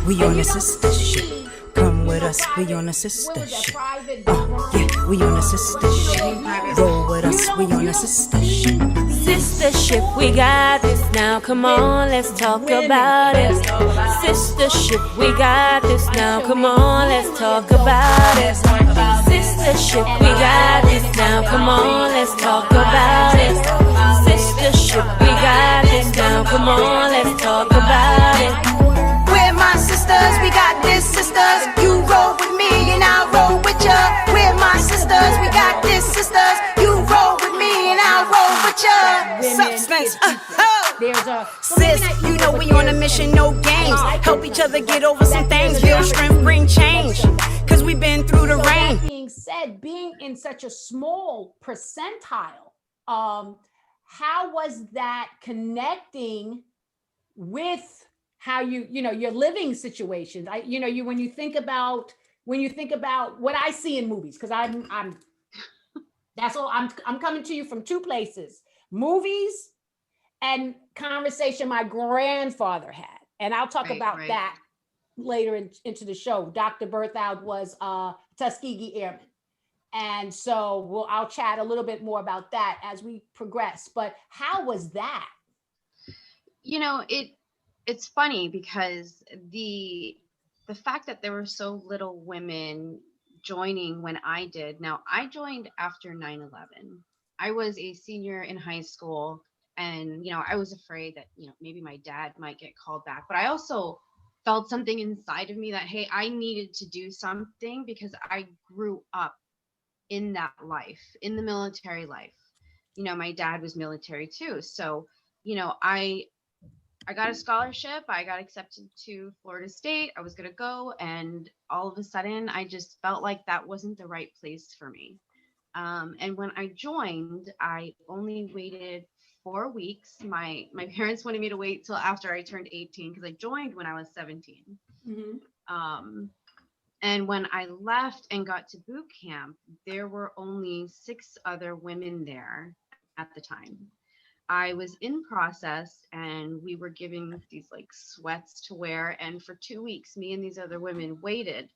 We on a sister ship. Come with us, we on a sister ship. Yeah, we on a sister ship. Roll with us, we on a sister ship. Sister ship, we got this now. Come on, let's talk about it. Sister ship, we got this now. Come on, let's talk about it. Sister ship, we got this now. Come on, let's talk about it. Sister ship, we got this now. Come on, let's talk about it. We're my sisters, we got this, sisters. You roll with me and I'll roll with ya. We're my sisters, we got this, sisters. You roll with me and I'll roll with ya. Substance, There's a sis, you know we on a mission, no games. Help each other get over some things, build strength, bring change. Cause we've been through the rain. That being said, being in such a small percentile, how was that connecting with how your living situations? When you think about what I see in movies, because I'm that's all I'm coming to you from two places: movies and conversation my grandfather had, and I'll talk about that later into the show. Dr. Berthoud was Tuskegee Airman. And so I'll chat a little bit more about that as we progress. But how was that? It's funny because the fact that there were so little women joining when I did. Now, I joined after 9/11. I was a senior in high school, and I was afraid that maybe my dad might get called back, but I also felt something inside of me that, hey, I needed to do something because I grew up in that life, in the military life. My dad was military too. So, I got a scholarship. I got accepted to Florida State. I was going to go. And all of a sudden, I just felt like that wasn't the right place for me. And when I joined, I only waited 4 weeks. My parents wanted me to wait till after I turned 18 because I joined when I was 17. Mm-hmm. And when I left and got to boot camp, there were only 6 other women there at the time. I was in process and we were given these like sweats to wear. And for 2 weeks, me and these other women waited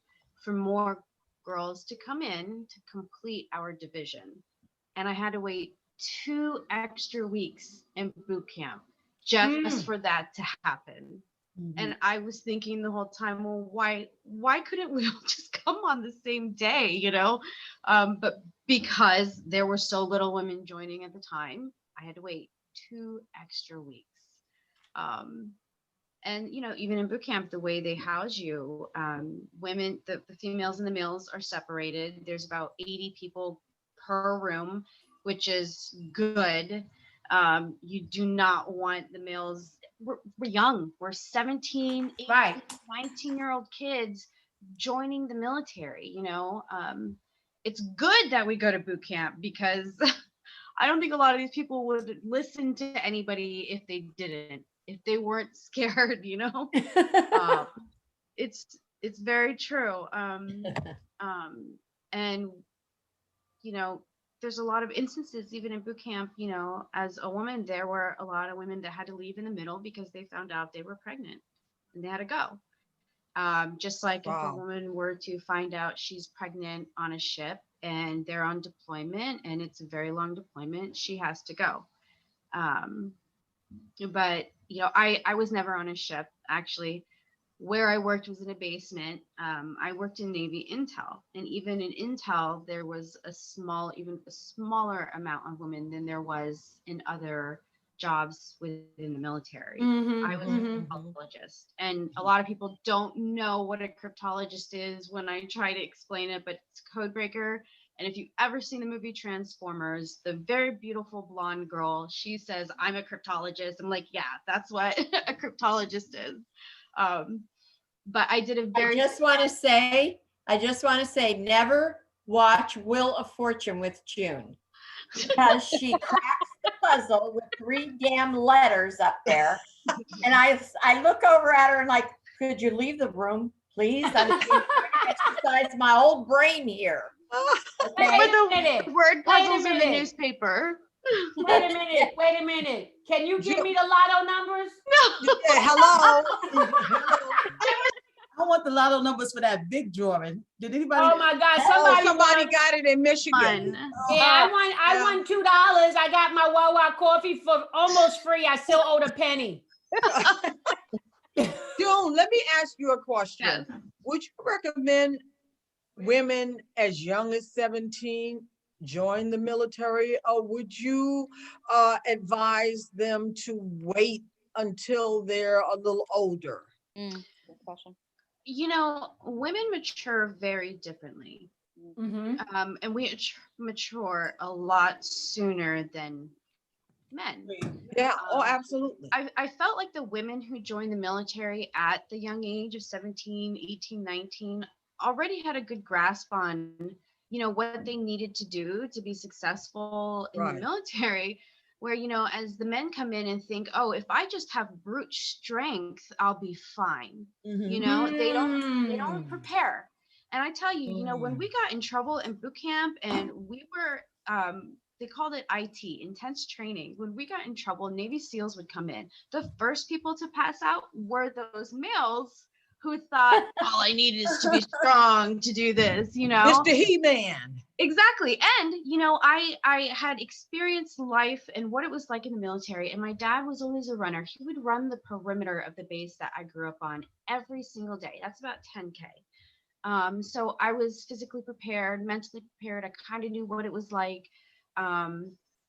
for more girls to come in to complete our division. And I had to wait 2 extra weeks in boot camp just for that to happen. Mm-hmm. And I was thinking the whole time, well, why couldn't we all just come on the same day, But because there were so little women joining at the time, I had to wait 2 extra weeks. And, even in boot camp, the way they house you, women, the females and the males are separated. There's about 80 people per room, which is good. You do not want the males. We're young. We're 17, 18, 19-year-old kids joining the military. It's good that we go to boot camp because I don't think a lot of these people would listen to anybody if they didn't, if they weren't scared. It's very true. And there's a lot of instances, even in boot camp, as a woman, there were a lot of women that had to leave in the middle because they found out they were pregnant and they had to go. Just like if a woman were to find out she's pregnant on a ship and they're on deployment and it's a very long deployment, she has to go. But, I was never on a ship. Actually, where I worked was in a basement. I worked in Navy Intel, and even in Intel, there was even a smaller amount of women than there was in other jobs within the military. Mm-hmm, I was a cryptologist, and a lot of people don't know what a cryptologist is when I try to explain it, but it's a code breaker. And if you've ever seen the movie Transformers, the very beautiful blonde girl, she says, "I'm a cryptologist." I'm like, yeah, that's what a cryptologist is. But I did a very. I just want to say, never watch Wheel of Fortune with June, because she cracks the puzzle with 3 damn letters up there, and I look over at her and like, could you leave the room, please? I'm trying to exercise my old brain here. Okay. The word puzzles in the newspaper. Wait a minute. Can you give me the lotto numbers? No. Yeah, hello. I want the lotto numbers for that big drawing. Did anybody? Oh my God, Somebody somebody won. got it in Michigan. Fun. Yeah, I won $2. I got my Wawa coffee for almost free. I still owed a penny. June, let me ask you a question. Yes. Would you recommend women as young as 17 join the military, or would you advise them to wait until they're a little older? Good question. You know, women mature very differently. Mhm. And we mature a lot sooner than men. Yeah, oh, absolutely. I felt like the women who joined the military at the young age of 17, 18, 19 already had a good grasp on, you know, what they needed to do to be successful in Right. the military, where, you know, as the men come in and think, oh, if I just have brute strength, I'll be fine. Mhm. You know, they don't Mm. prepare. And I tell you, you know, when we got in trouble in boot camp and we were they called it IT, intense training. When we got in trouble, Navy SEALs would come in. The first people to pass out were those males who thought all I needed is to be strong to do this, you know. Mr. He-Man. Exactly. And, you know, I had experienced life and what it was like in the military. And my dad was always a runner. He would run the perimeter of the base that I grew up on every single day. That's about 10K. So I was physically prepared, mentally prepared. I kind of knew what it was like.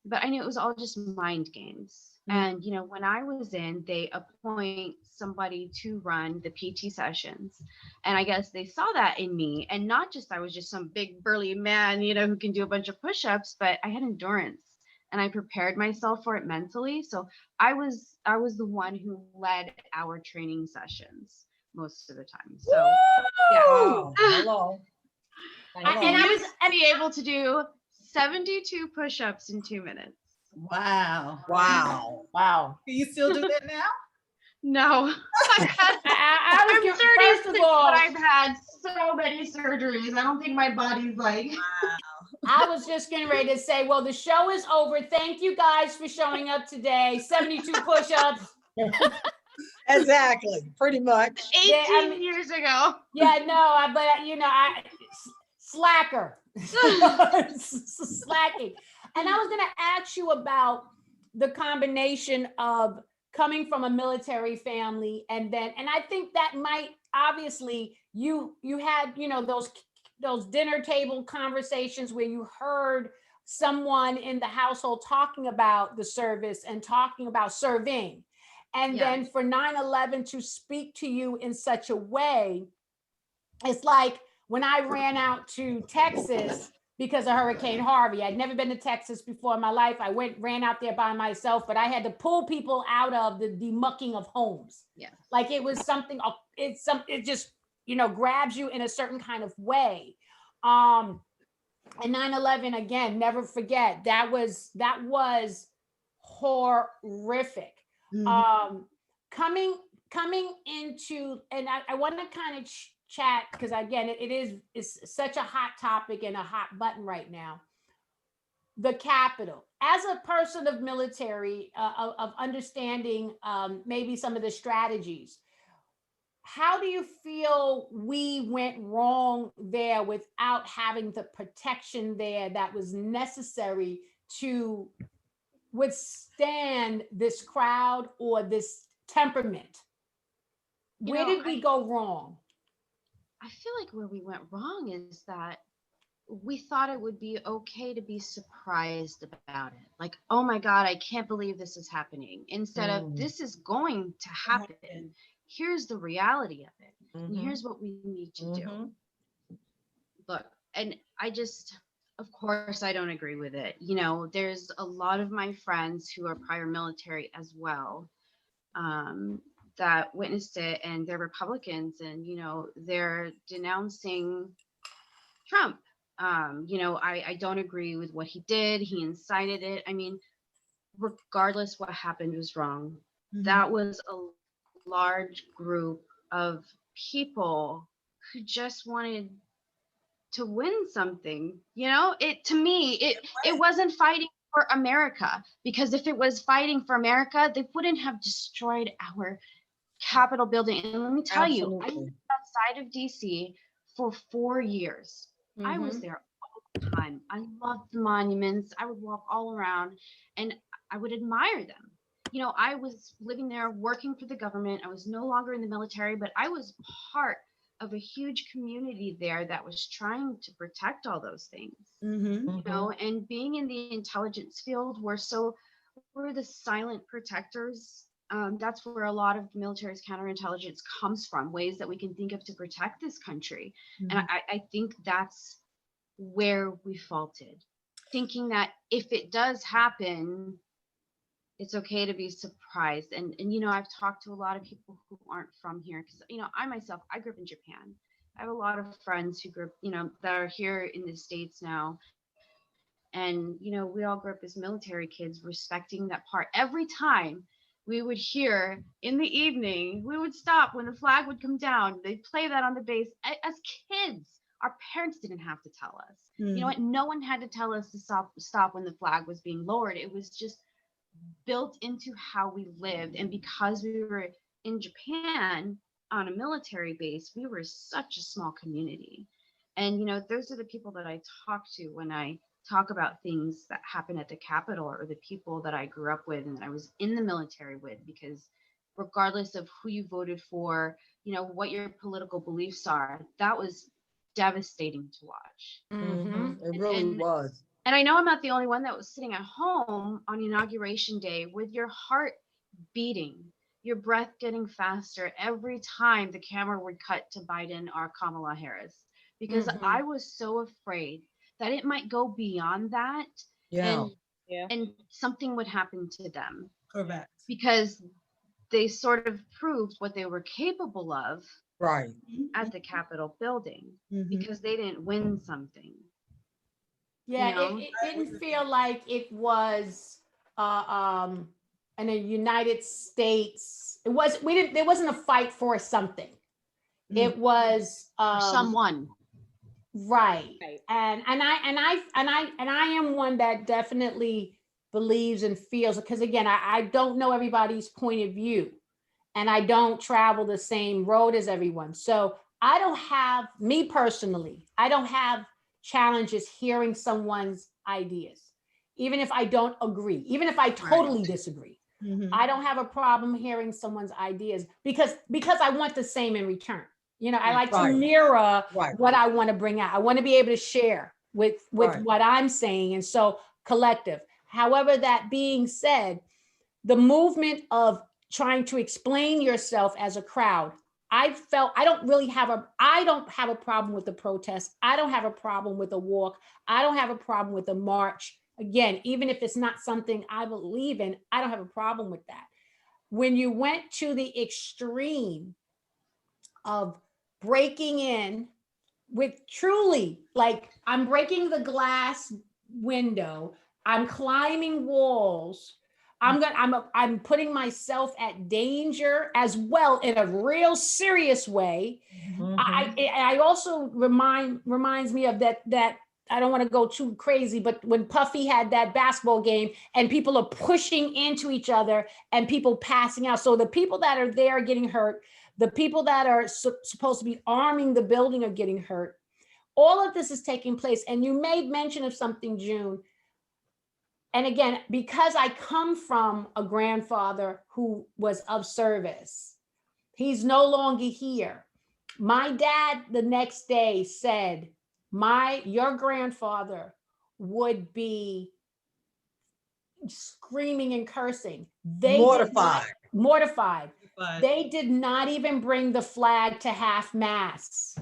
But I knew it was all just mind games. And, you know, when I was in, they appoint somebody to run the PT sessions. And I guess they saw that in me. And not just I was just some big burly man, you know, who can do a bunch of push-ups, but I had endurance and I prepared myself for it mentally. So I was the one who led our training sessions most of the time. So yeah. Oh, hello. And I was be able to do 72 push-ups in 2 minutes. Wow. Wow. Wow. Can you still do that now? No. I'm I was 36, but I've had so many surgeries. I don't think my body's like. I was just getting ready to say, well, the show is over. Thank you guys for showing up today. 72 push-ups. Exactly, pretty much. 18 Yeah, I mean- years ago. Yeah, no, but you know, slacker. Slacking. And I was going to ask you about the combination of coming from a military family and I think that might obviously you had, you know, those dinner table conversations where you heard someone in the household talking about the service and talking about serving. And then for 9/11 to speak to you in such a way, it's like when I ran out to Texas because of Hurricane Harvey. I'd never been to Texas before in my life. I ran out there by myself, but I had to pull people out of the demucking of homes. Yeah. Like it was something, it just, you know, grabs you in a certain kind of way. And 9/11, again, never forget, that was horrific. Coming into, and I want to kind of chat, because again, it's such a hot topic and a hot button right now. The Capitol. As a person of military, of understanding maybe some of the strategies, how do you feel we went wrong there without having the protection there that was necessary to withstand this crowd or this temperament? Where did we go wrong? I feel like where we went wrong is that we thought it would be okay to be surprised about it. Like, oh my God, I can't believe this is happening. Instead of this is going to happen. Here's the reality of it. And here's what we need to do. Look, and I just, of course, I don't agree with it. You know, there's a lot of my friends who are prior military as well, that witnessed it, and they're Republicans, and, you know, they're denouncing Trump. You know, I don't agree with what he did. He incited it. I mean, regardless, what happened was wrong. That was a large group of people who just wanted to win something. You know, to me, it wasn't fighting for America, because if it was fighting for America, they wouldn't have destroyed our Capitol building. And let me tell you, I think that's outside of DC for 4 years. I was Mhm. there all the time. I loved the monuments. I would walk all around and I would admire them. You know, I was living there working for the government. I was no longer in the military, but I was part of a huge community there that was trying to protect all those things. Mm-hmm. You know, and being in the intelligence field, we're the silent protectors. That's where a lot of the military's counterintelligence comes from, ways that we can think of to protect this country. And I think that's where we faulted, thinking that if it does happen, it's okay to be surprised. And you know, I've talked to a lot of people who aren't from here because, you know, I myself, I grew up in Japan. I have a lot of friends who grew up, you know, that are here in the States now. And, you know, we all grew up as military kids, respecting that part. Every time we would hear in the evening, we would stop when the flag would come down. They'd play that on the base. As kids, our parents didn't have to tell us. You know what? No one had to tell us to stop when the flag was being lowered. It was just built into how we lived. And because we were in Japan on a military base, we were such a small community. And, you know, those are the people that I talk to when I talk about things that happen at the Capitol, or the people that I grew up with and that I was in the military with, because regardless of who you voted for, you know, what your political beliefs are, that was devastating to watch. It really was. And I know I'm not the only one that was sitting at home on Inauguration Day with your heart beating, your breath getting faster every time the camera would cut to Biden or Kamala Harris, because I was so afraid that it might go beyond that and something would happen to them. Correct. Because they sort of proved what they were capable of Right. at the Capitol building, because they didn't win something. Yeah, You know? it didn't feel like it was in the United States. It was there wasn't a fight for something. It was Someone. right. And I am one that definitely believes and feels, because again, I don't know everybody's point of view, and I don't travel the same road as everyone. So I don't have, me personally, I don't have challenges hearing someone's ideas, even if I don't agree, even if I totally disagree. I don't have a problem hearing someone's ideas because I want the same in return. You know, I like to mirror what I want to bring out. I want to be able to share with what I'm saying. And so collective. However, that being said, the movement of trying to explain yourself as a crowd, I felt I don't have a problem with the protest. I don't have a problem with a walk. I don't have a problem with a march. Again, even if it's not something I believe in, I don't have a problem with that. When you went to the extreme of breaking in with truly, like, I'm breaking the glass window, I'm climbing walls, I'm putting myself at danger as well in a real serious way. I also reminds me of that I don't want to go too crazy, but when Puffy had that basketball game and people are pushing into each other and people passing out. So the people that are there are getting hurt. The people that are supposed to be arming the building are getting hurt. All of this is taking place. And you made mention of something, June. And again, because I come from a grandfather who was of service, he's no longer here. My dad the next day said, your grandfather would be screaming and cursing. Mortified. They did not even bring the flag to half mast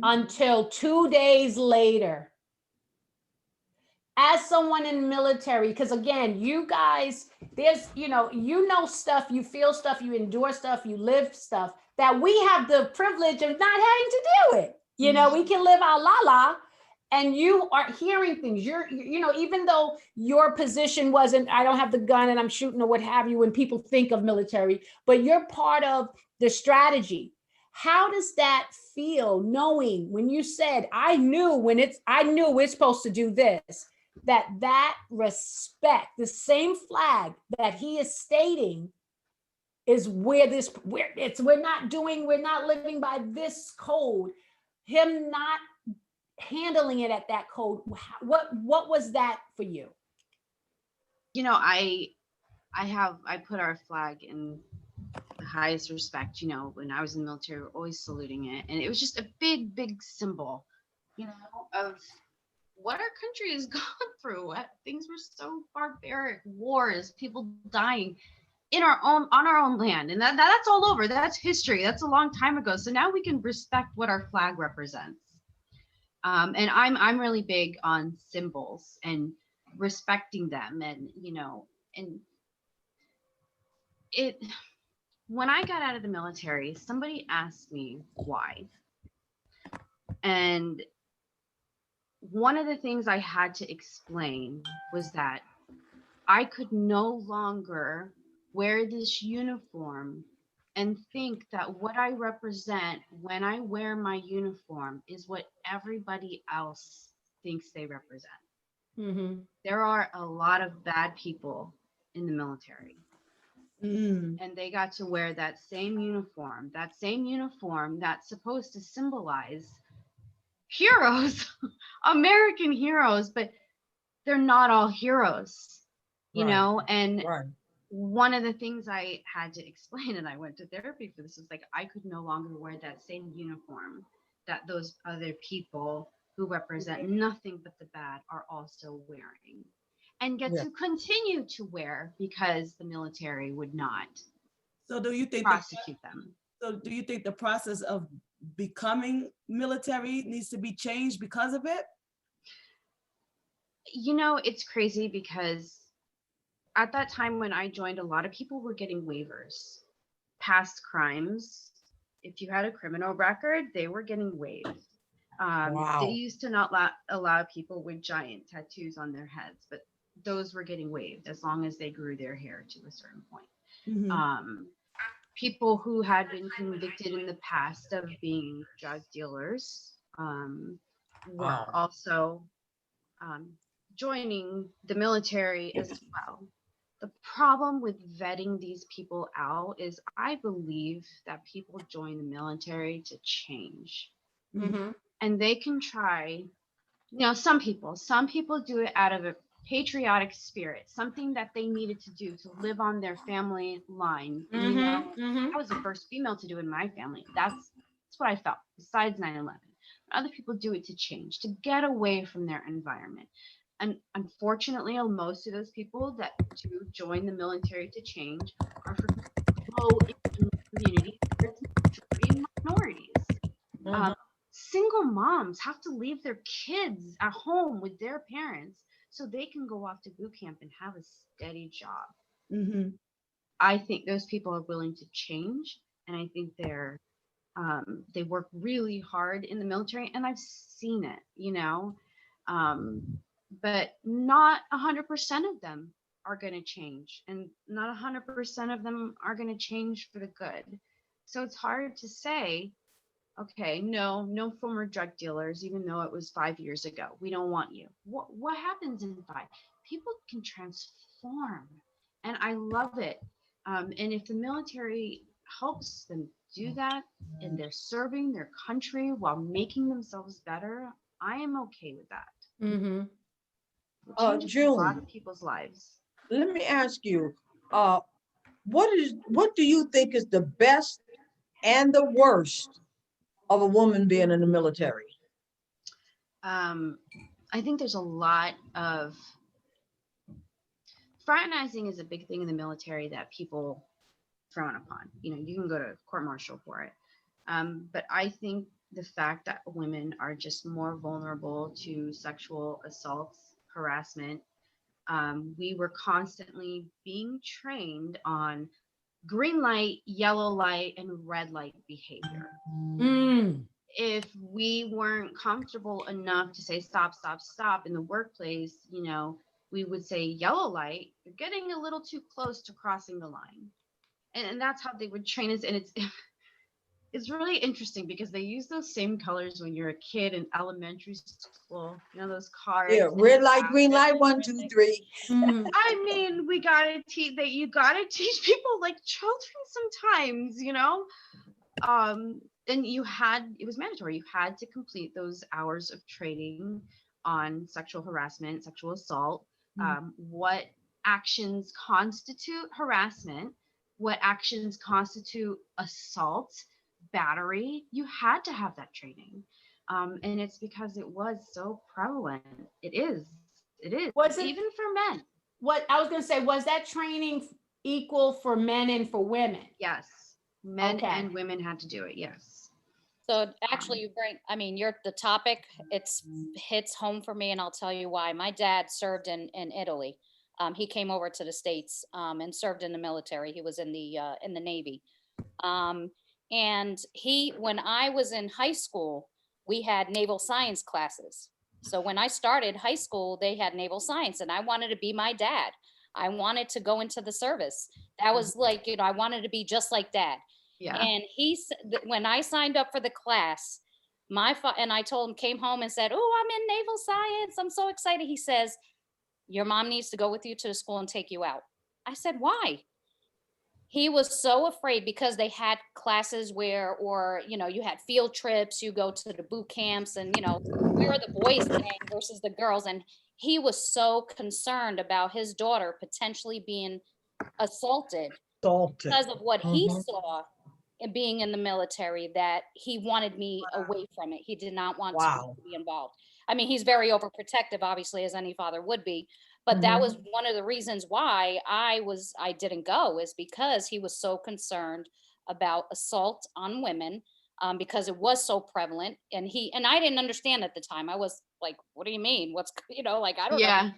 until 2 days later. As someone in the military, because again, you guys, there's, you know stuff, you feel stuff, you endure stuff, you live stuff that we have the privilege of not having to do it. You know, we can live our la-la, and you are hearing things. You know, even though your position wasn't, I don't have the gun and I'm shooting or what have you, when people think of military, but you're part of the strategy. How does that feel, knowing when you said, I knew we're supposed to do this, that respect, the same flag that he is stating is where we're not living by this code. Him not handling it at that code. What was that for you? You know, I put our flag in the highest respect. You know, when I was in the military, we're always saluting it, and it was just a big symbol, you know, of what our country has gone through. Things were so barbaric, wars, people dying on our own land, and that's all over. That's history. That's a long time ago. So now we can respect what our flag represents. And I'm really big on symbols and respecting them, and you know, and it. When I got out of the military, somebody asked me why, and one of the things I had to explain was that I could no longer wear this uniform and think that what I represent when I wear my uniform is what everybody else thinks they represent. Mm-hmm. There are a lot of bad people in the military. And they got to wear that same uniform that's supposed to symbolize heroes, American heroes, but they're not all heroes, you know? And one of the things I had to explain, and I went to therapy for this, is like, I could no longer wear that same uniform that those other people who represent nothing but the bad are also wearing, and get to continue to wear because the military would not So do you think prosecute them. So do you think the process of becoming military needs to be changed because of it? You know, it's crazy because at that time when I joined, a lot of people were getting waivers. Past crimes, if you had a criminal record, they were getting waived. They used to not allow people with giant tattoos on their heads, but those were getting waived as long as they grew their hair to a certain point. People who had been convicted in the past of being drug dealers were also joining the military as well. The problem with vetting these people out is I believe that people join the military to change. Mm-hmm. And they can try, you know, some people do it out of a patriotic spirit, something that they needed to do to live on their family line. And, you know, I was the first female to do it in my family. That's what I felt, besides 9/11. Other people do it to change, to get away from their environment. And unfortunately, most of those people that do join the military to change are from low-income communities, majority minorities. Single moms have to leave their kids at home with their parents so they can go off to boot camp and have a steady job. I think those people are willing to change, and I think they work really hard in the military, and I've seen it, you know. But not 100% of them are going to change, and not 100% of them are going to change for the good. So it's hard to say, okay, no former drug dealers, even though it was 5 years ago. We don't want you. What happens in 5? People can transform, and I love it. And if the military helps them do that, and they're serving their country while making themselves better, I am okay with that. Mm-hmm. June, a lot of people's lives. Let me ask you, what do you think is the best and the worst of a woman being in the military? I think there's a lot of fraternizing is a big thing in the military that people frown upon. You know, you can go to court-martial for it. But I think the fact that women are just more vulnerable to sexual assaults, harassment. We were constantly being trained on green light, yellow light, and red light behavior. If we weren't comfortable enough to say stop, stop, stop in the workplace, you know, we would say yellow light, you're getting a little too close to crossing the line. And that's how they would train us. And it's really interesting because they use those same colors when you're a kid in elementary school. You know, those cards. Yeah, red light, green light, 1, 2, 3. Mhm. I mean, we gotta teach that. You gotta teach people like children sometimes, you know. And it was mandatory. You had to complete those hours of training on sexual harassment, sexual assault, what actions constitute harassment, what actions constitute assault, battery. You had to have that training. And it's because it was so prevalent. It is. It is. Was it- even for men? What I was going to say, was that training equal for men and for women? Yes. Men Okay. and women had to do it. Yes. So actually you bring, I mean, the topic, hits home for me, and I'll tell you why. My dad served in Italy. He came over to the States, and served in the military. He was in the Navy. And when I was in high school, we had naval science classes. So when I started high school, they had naval science, and I wanted to be my dad. I wanted to go into the service. That was like, I wanted to be just like dad. Yeah. And when I signed up for the class, and I told him, came home and said, "Oh, I'm in naval science. I'm so excited." He says, "Your mom needs to go with you to the school and take you out." I said, "Why?" He was so afraid because they had classes where, you had field trips, you go to the boot camps, and, where are the boys staying versus the girls. And he was so concerned about his daughter potentially being assaulted Salted. because of what he Mhm. saw in being in the military, that he wanted me away from it. He did not want Wow. to be involved. I mean, he's very overprotective, obviously, as any father would be. But that was one of the reasons why I didn't go, is because he was so concerned about assault on women, because it was so prevalent. And I didn't understand at the time. I was like, "What do you mean? What's," like, I don't know. Yeah.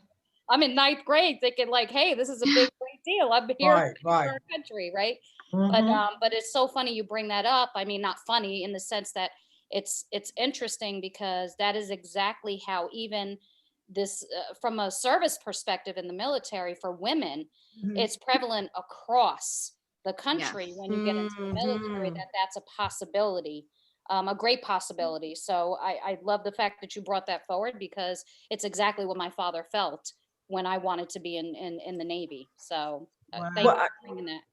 I'm in 9th grade thinking like, "Hey, this is a big, great deal. I'm here Right, for right. our country," right? Mhm. But it's so funny you bring that up. I mean, not funny in the sense that it's interesting, because that is exactly how even this, from a service perspective in the military for women, it's prevalent across the country. Yes. When you get into the military, that's a possibility, a great possibility. So I love the fact that you brought that forward, because it's exactly what my father felt when I wanted to be in the Navy. So thank you Well, for bringing that.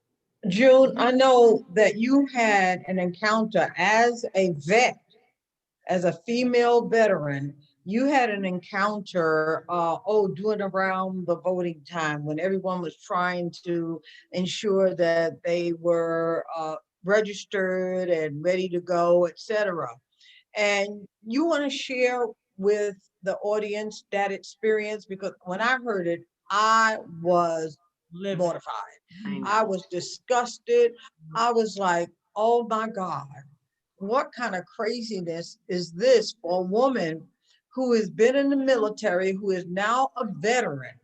June, I know that you had an encounter as a vet, as a female veteran. You had an encounter, doing around the voting time when everyone was trying to ensure that they were registered and ready to go, etc. And you want to share with the audience that experience? Because when I heard it, I was mortified. I was disgusted. I was like, "Oh my God, what kind of craziness is this for a woman who has been in the military, who is now a veteran,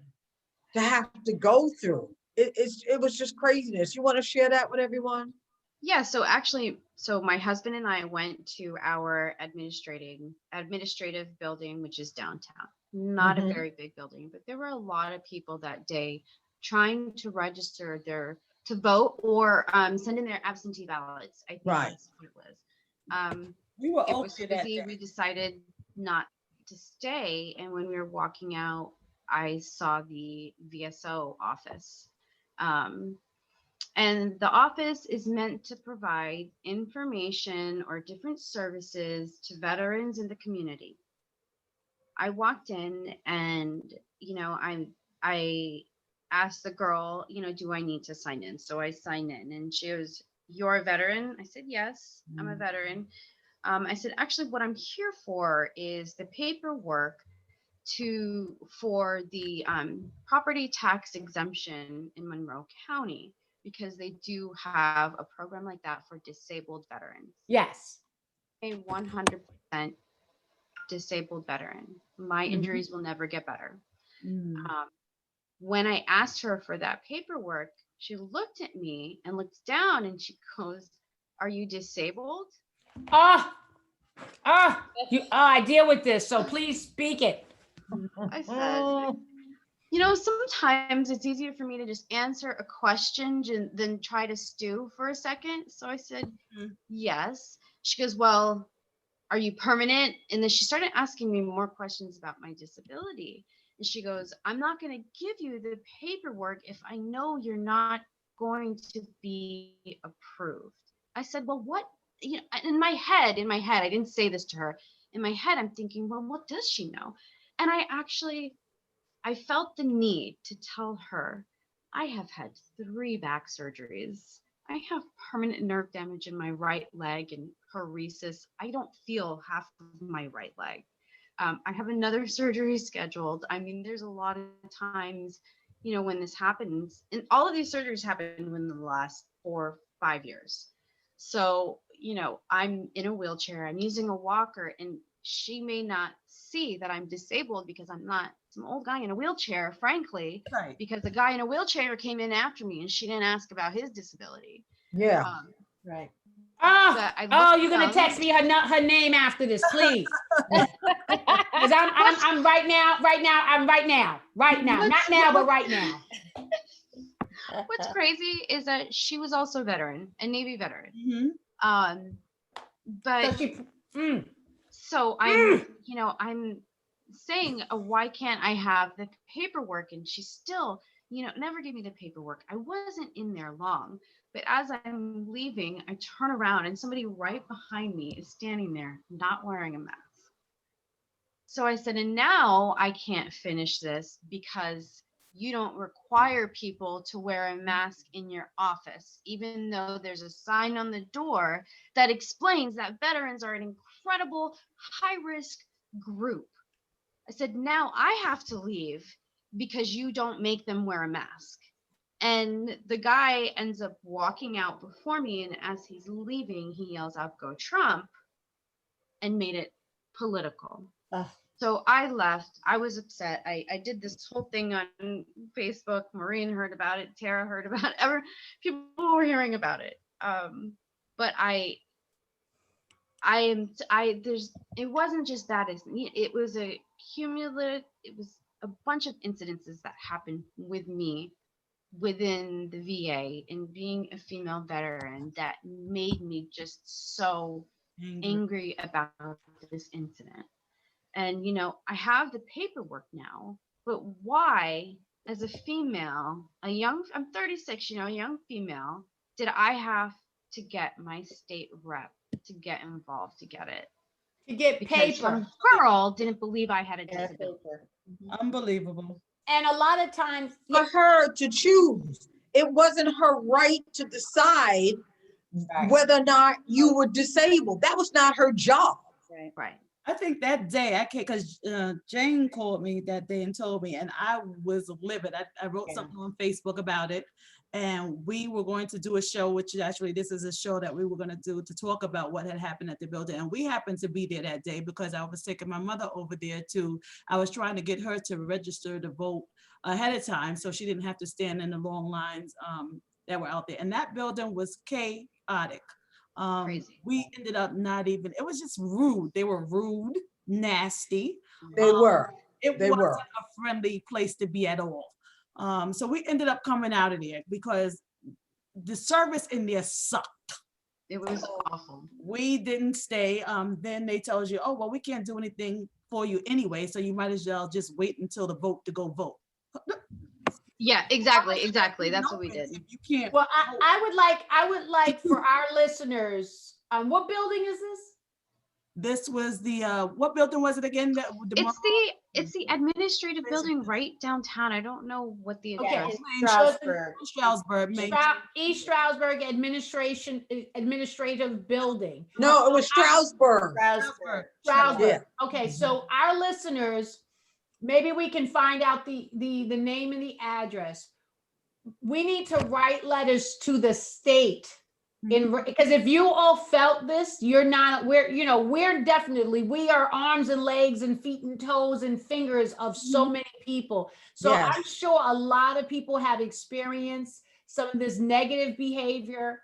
to have to go through?" It was just craziness. You want to share that with everyone? Yeah, so actually, my husband and I went to our administrative building, which is downtown. Not a very big building, but there were a lot of people that day trying to register to vote, or send in their absentee ballots. I think Right. that's what it was. We were It was so open that busy, day. we decided not to stay. And when we were walking out, I saw the VSO office. And the office is meant to provide information or different services to veterans in the community. I walked in and, I asked the girl, "Do I need to sign in?" So I signed in, and she was, "You're a veteran?" I said, "Yes, I'm a veteran." I said, "Actually, what I'm here for is the paperwork for the property tax exemption in Monroe County, because they do have a program like that for disabled veterans." Yes. A 100% disabled veteran. My injuries will never get better. When I asked her for that paperwork, she looked at me and looked down, and she goes, "Are you disabled?" I deal with this, so please speak it. I said, You know, sometimes it's easier for me to just answer a question than try to stew for a second. So I said, yes. She goes, well, are you permanent? And then she started asking me more questions about my disability. And she goes, I'm not going to give you the paperwork if I know you're not going to be approved. I said, well, what, you know, in my head, I didn't say this to her. In my head, I'm thinking, well, what does she know? And I felt the need to tell her, I have had 3 back surgeries. I have permanent nerve damage in my right leg and pararesis. I don't feel half of my right leg. I have another surgery scheduled. I mean, there's a lot of times, you know, when this happens, and all of these surgeries happen within the last 4 or 5 years. So, you know, I'm in a wheelchair, I'm using a walker, and she may not see that I'm disabled because I'm not some old guy in a wheelchair, frankly, Right. because the guy in a wheelchair came in after me and she didn't ask about his disability. Yeah. Right. Oh, you're gonna text me her name after this, please. Because I'm right now, not now, but right now. What's crazy is that she was also a veteran, a Navy veteran. But so I'm, you know, I'm saying, why can't I have the paperwork? And she still, you know, never gave me the paperwork. I wasn't in there long, but as I'm leaving, I turn around and somebody right behind me is standing there, not wearing a mask. So I said, and now I can't finish this because you don't require people to wear a mask in your office, even though there's a sign on the door that explains that veterans are an incredible high-risk group. I said, now I have to leave because you don't make them wear a mask. And the guy ends up walking out before me, and as he's leaving, he yells out, "Go Trump," and made it political. So I left. I was upset. I did this whole thing on Facebook. Maureen heard about it. Tara heard about it. People were hearing about it. But it wasn't just that. It was a cumulative, it was a bunch of incidences that happened with me within the VA and being a female veteran that made me just so angry about this incident. And, you know, I have the paperwork now, but why, as a female, I'm 36, you know, a young female, did I have to get my state rep to get involved to get it? To get Because paper. some girl didn't believe I had a disability. Unbelievable. And a lot of times, For her to choose. It wasn't her right to decide whether or not you were disabled. That was not her job. Right. I think that day I can't, because Jane called me that day and told me, and I was livid. I wrote something on Facebook about it, and we were going to do a show, which actually this is a show that we were going to do to talk about what had happened at the building. And we happened to be there that day because I was taking my mother over there I was trying to get her to register to vote ahead of time so she didn't have to stand in the long lines that were out there. And that building was chaotic. We ended up not even, it was just rude. They were rude, nasty. They were. It They wasn't were. a friendly place to be at all. So we ended up coming out of there because the service in there sucked. It was awful. We didn't stay. Then they told you, oh, well, we can't do anything for you anyway, so you might as well just wait until the vote to go vote. Yeah, exactly. That's what we did. You can't. well, I would like for our listeners, what building is this? This was the what building was it again? It's the administrative building right downtown. I don't know what the Okay. Stroudsburg. East Stroudsburg Administrative Building. No, it was Stroudsburg. Stroudsburg. Okay, so our listeners, maybe we can find out the name and the address. We need to write letters to the state because if you all felt this, we are arms and legs and feet and toes and fingers of so many people. So Yes. I'm sure a lot of people have experienced some of this negative behavior,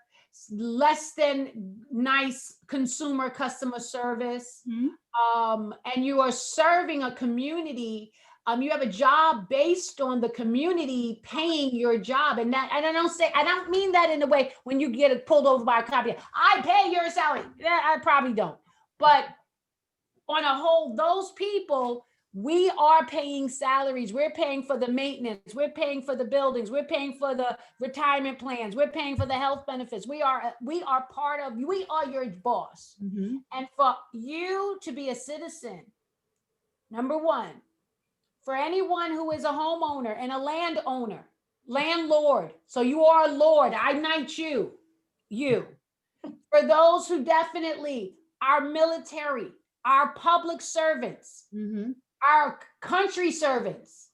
less than nice customer service. And you are serving a community You have a job based on the community paying your job. And I don't mean that in a way when you get pulled over by a cop, I pay your salary. Yeah, I probably don't. But on a whole, those people, we are paying salaries. We're paying for the maintenance. We're paying for the buildings. We're paying for the retirement plans. We're paying for the health benefits. We are your boss. Mm-hmm. And for you to be a citizen, number one, for anyone who is a homeowner and a landowner, landlord, so you are a lord, I knight you. For those who definitely are military, our public servants, Mm-hmm. our country servants,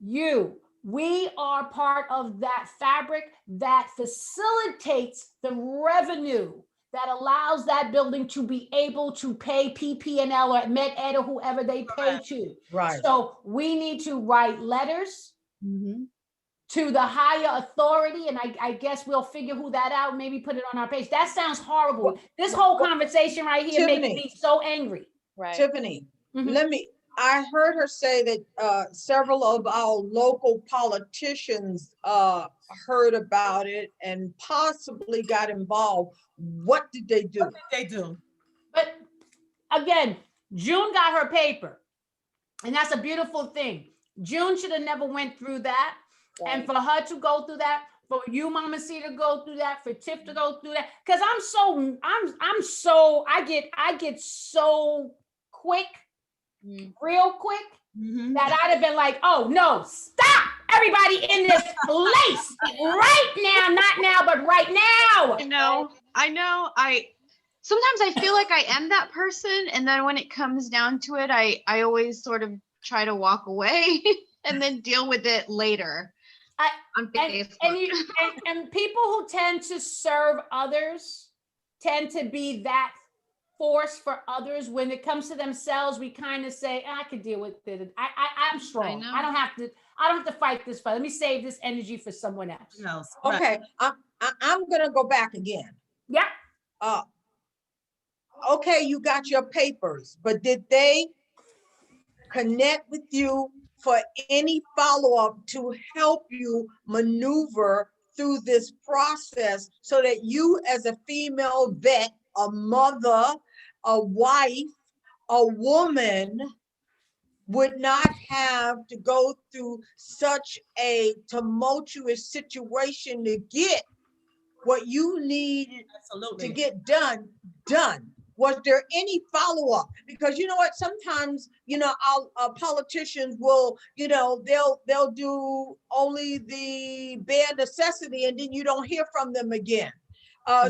we are part of that fabric that facilitates the revenue that allows that building to be able to pay PP&L or Med Ed or whoever they pay to. Right. So we need to write letters Mm-hmm. to the higher authority, and I guess we'll figure who that out, maybe put it on our page. That sounds horrible. This whole conversation right here makes Tiffany. me so angry. Right. Tiffany, Mhm. I heard her say that several of our local politicians heard about it and possibly got involved. What did they do? What did they do? But again, June got her paper, and that's a beautiful thing. June should have never went through that. And for her to go through that, for you, Mama C, to go through that, for Tiff to go through that, because I get so quick, real quick, Mm-hmm. that I'd have been like, oh no, stop everybody in this place right now, not now, but right now. I know. Sometimes I feel like I am that person, and then when it comes down to it, I always sort of try to walk away and then deal with it later. On Facebook. And people who tend to serve others tend to be that force for others. When it comes to themselves, we kind of say, I can deal with it. I'm strong. I don't have to fight this fight. Let me save this energy for someone else. Okay, I'm gonna go back again. Yeah. Okay, you got your papers, but did they connect with you for any follow-up to help you maneuver through this process so that you, as a female vet, a mother, a wife, a woman, would not have to go through such a tumultuous situation to get what you need to get done? Was there any follow-up? Because you know what, sometimes, our politicians will, they'll do only the bare necessity and then you don't hear from them again.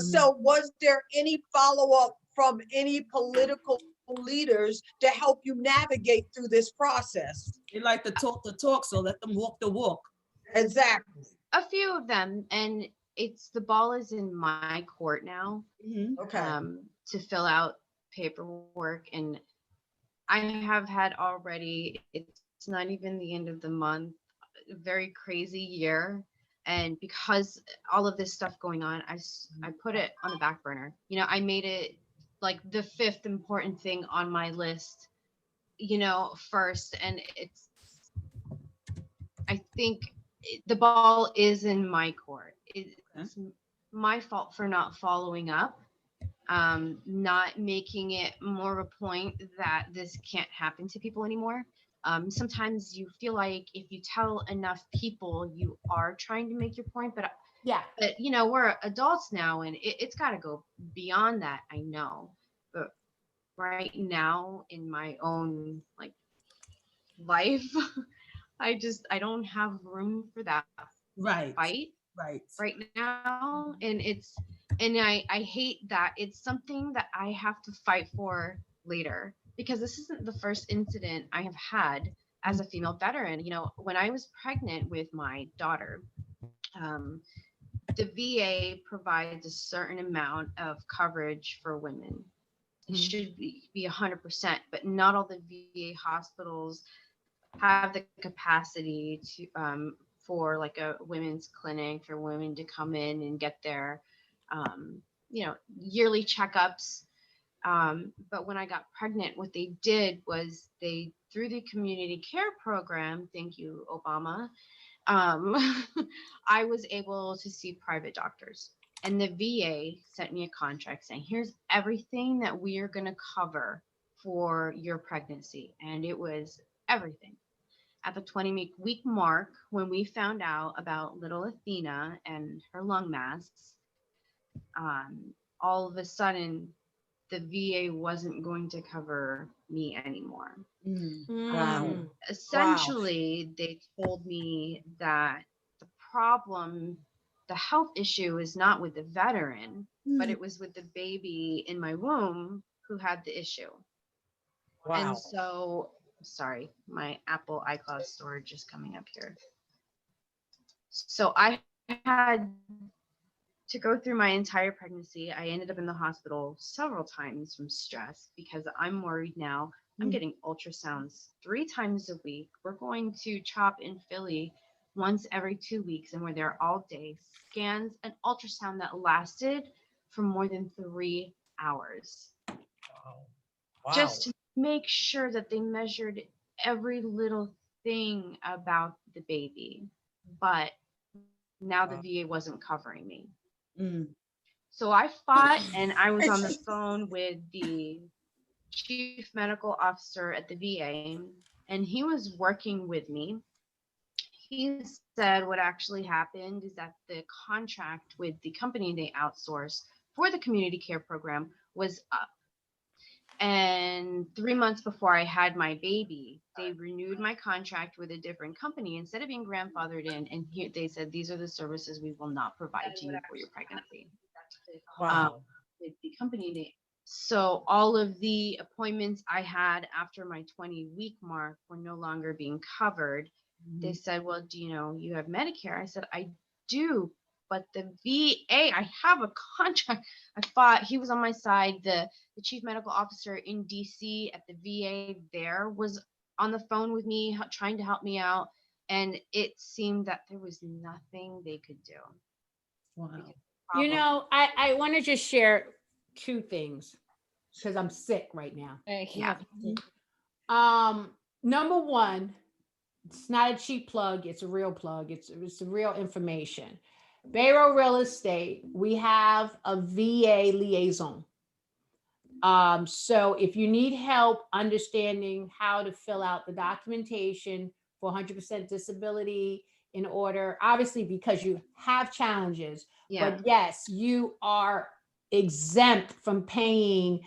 So was there any follow-up from any political leaders to help you navigate through this process? They like to talk the talk, so let them walk the walk. Exactly. A few of them, and the ball is in my court now. Mm-hmm. Okay. To fill out paperwork, and I have had already, it's not even the end of the month, a very crazy year, and because all of this stuff going on, I put it on the back burner. I made it like the 5th important thing on my list, first, and I think the ball is in my court. It's my fault for not following up, not making it more of a point that this can't happen to people anymore. Sometimes you feel like if you tell enough people, you are trying to make your point, but we're adults now, and it's got to go beyond that. I know, but right now in my own life, I don't have room for that fight right now, and I hate that it's something that I have to fight for later, because this isn't the first incident I have had as a female veteran. When I was pregnant with my daughter, the VA provides a certain amount of coverage for women. It should be 100%, but not all the VA hospitals have the capacity to for like a women's clinic for women to come in and get their yearly checkups. But when I got pregnant, what they did was they, through the community care program, thank you, Obama, I was able to see private doctors. And the VA sent me a contract saying, here's everything that we are going to cover for your pregnancy. And it was everything. At the 20-week mark, when we found out about little Athena and her lung masks, all of a sudden, the VA wasn't going to cover me anymore. Wow. Essentially, they told me that the problem, the health issue is not with the veteran, but it was with the baby in my womb who had the issue. Wow. And so, sorry, my Apple iCloud storage is coming up here. So I had to go through my entire pregnancy. I ended up in the hospital several times from stress because I'm worried now. I'm getting ultrasounds 3 times a week. We're going to CHOP in Philly once every 2 weeks, and we're there all day. Scans, an ultrasound that lasted for more than 3 hours. Wow. Just to make sure that they measured every little thing about the baby. But now the VA wasn't covering me. So I fought, and I was on the phone with the chief medical officer at the VA, and he was working with me. He said what actually happened is that the contract with the company they outsourced for the community care program was up. And 3 months before I had my baby, they renewed my contract with a different company instead of being grandfathered in. And here they said, these are the services we will not provide to you for your pregnancy. Wow. With the company name. So all of the appointments I had after my 20-week mark were no longer being covered. They said, well, do you know you have Medicare? I said, I do, but the VA, I have a contract. I fought, he was on my side. The chief medical officer in DC at the VA there was on the phone with me, trying to help me out. And it seemed that there was nothing they could do. Wow. You know, I want to just share 2 things because I'm sick right now. Yeah. Number one, it's not a cheap plug. It's a real plug. It's real information. Bayrow Real Estate, we have a VA liaison. So if you need help understanding how to fill out the documentation for 100% disability in order, obviously because you have challenges, but yes, you are exempt from paying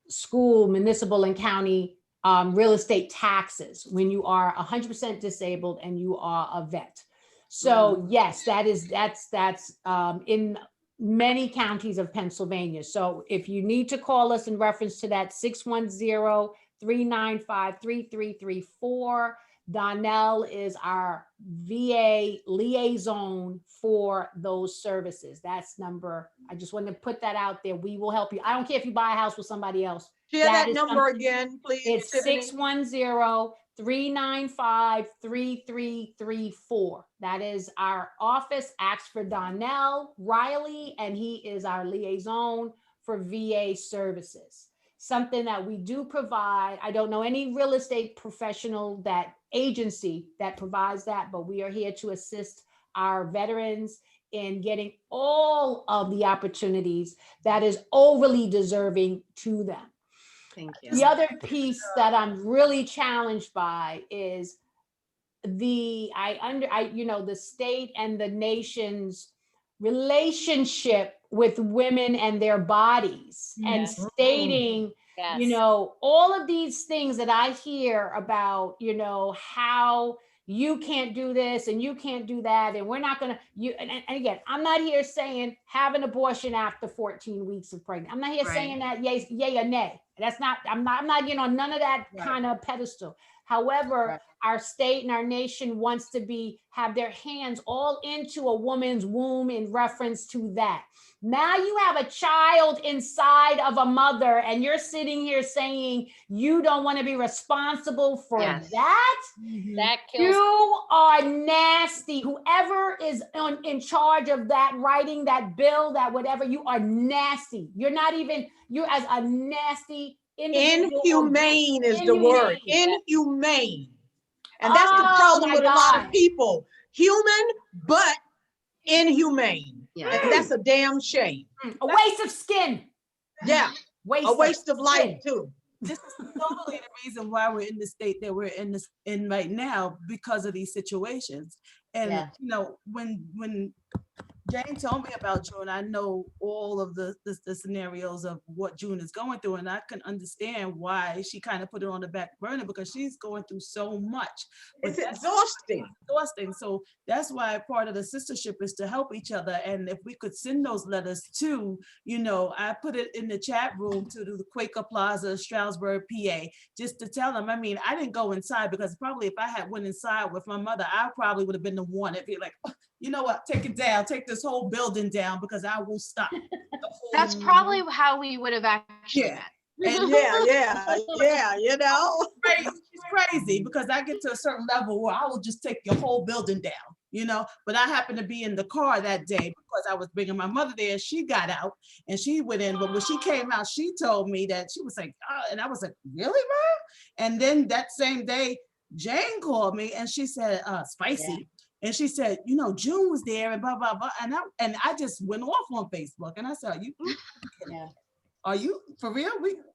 school, municipal, and county real estate taxes when you are 100% disabled and you are a vet. So yes, that's in many counties of Pennsylvania. So if you need to call us in reference to that, 610-395-3334. Donnell is our VA liaison for those services. That's number, I just wanted to put that out there. We will help you. I don't care if you buy a house with somebody else. Share that is number something- again, please. It's Tiffany. 610-395-3334. That is our office. Ask for Donnell Riley, and he is our liaison for VA services. Something that we do provide. I don't know any real estate professional, that agency that provides that, but we are here to assist our veterans in getting all of the opportunities that is overly deserving to them. Thank you. The other piece that I'm really challenged by is the state and the nation's relationship with women and their bodies, and stating, Yes. all of these things that I hear about, how you can't do this and you can't do that, and we're not going to, and again, I'm not here saying have an abortion after 14 weeks of pregnancy. I'm not here saying that yay or nay. That's not, I'm not getting on none of that kind of pedestal. However, Right. our state and our nation wants to have their hands all into a woman's womb in reference to that. Now you have a child inside of a mother and you're sitting here saying you don't want to be responsible for Yes. that. That kills. You are nasty. Whoever is in charge of that, writing that bill, that whatever, you are nasty. You're not even, you're as a nasty individual. Inhumane is the word. Inhumane. And that's the Oh, problem my with a lot God. of people. Human, but inhumane. Yeah. And that's a damn shame. A waste of skin. Yeah, a waste of life skin. too. This is totally the reason why we're in the state that we're in right now, because of these situations. And Yeah. you know, when Jane told me about June, I know all of the scenarios of what June is going through, and I can understand why she kind of put it on the back burner, because she's going through so much. But It's that's exhausting. exhausting. So that's why part of the sistership is to help each other. And if we could send those letters to, you know, I put it in the chat room to the Quaker Plaza, Stroudsburg, PA, just to tell them. I mean, I didn't go inside, because probably if I had went inside with my mother, I probably would have been the one that'd be like, oh, you know what, take it down, take this whole building down, because I will stop. That's probably how we would have actually Yeah. met. And Yeah, you know. It's crazy, because I get to a certain level where I will just take your whole building down, you know. But I happened to be in the car that day because I was bringing my mother there. She got out and she went in, but when she came out, she told me that she was like, oh, and I was like, really, Mom? And then that same day, Jane called me and she said, spicy. Yeah. And she said, you know, June was there and blah, blah, blah. And I just went off on Facebook and I said, Yeah. are you for real?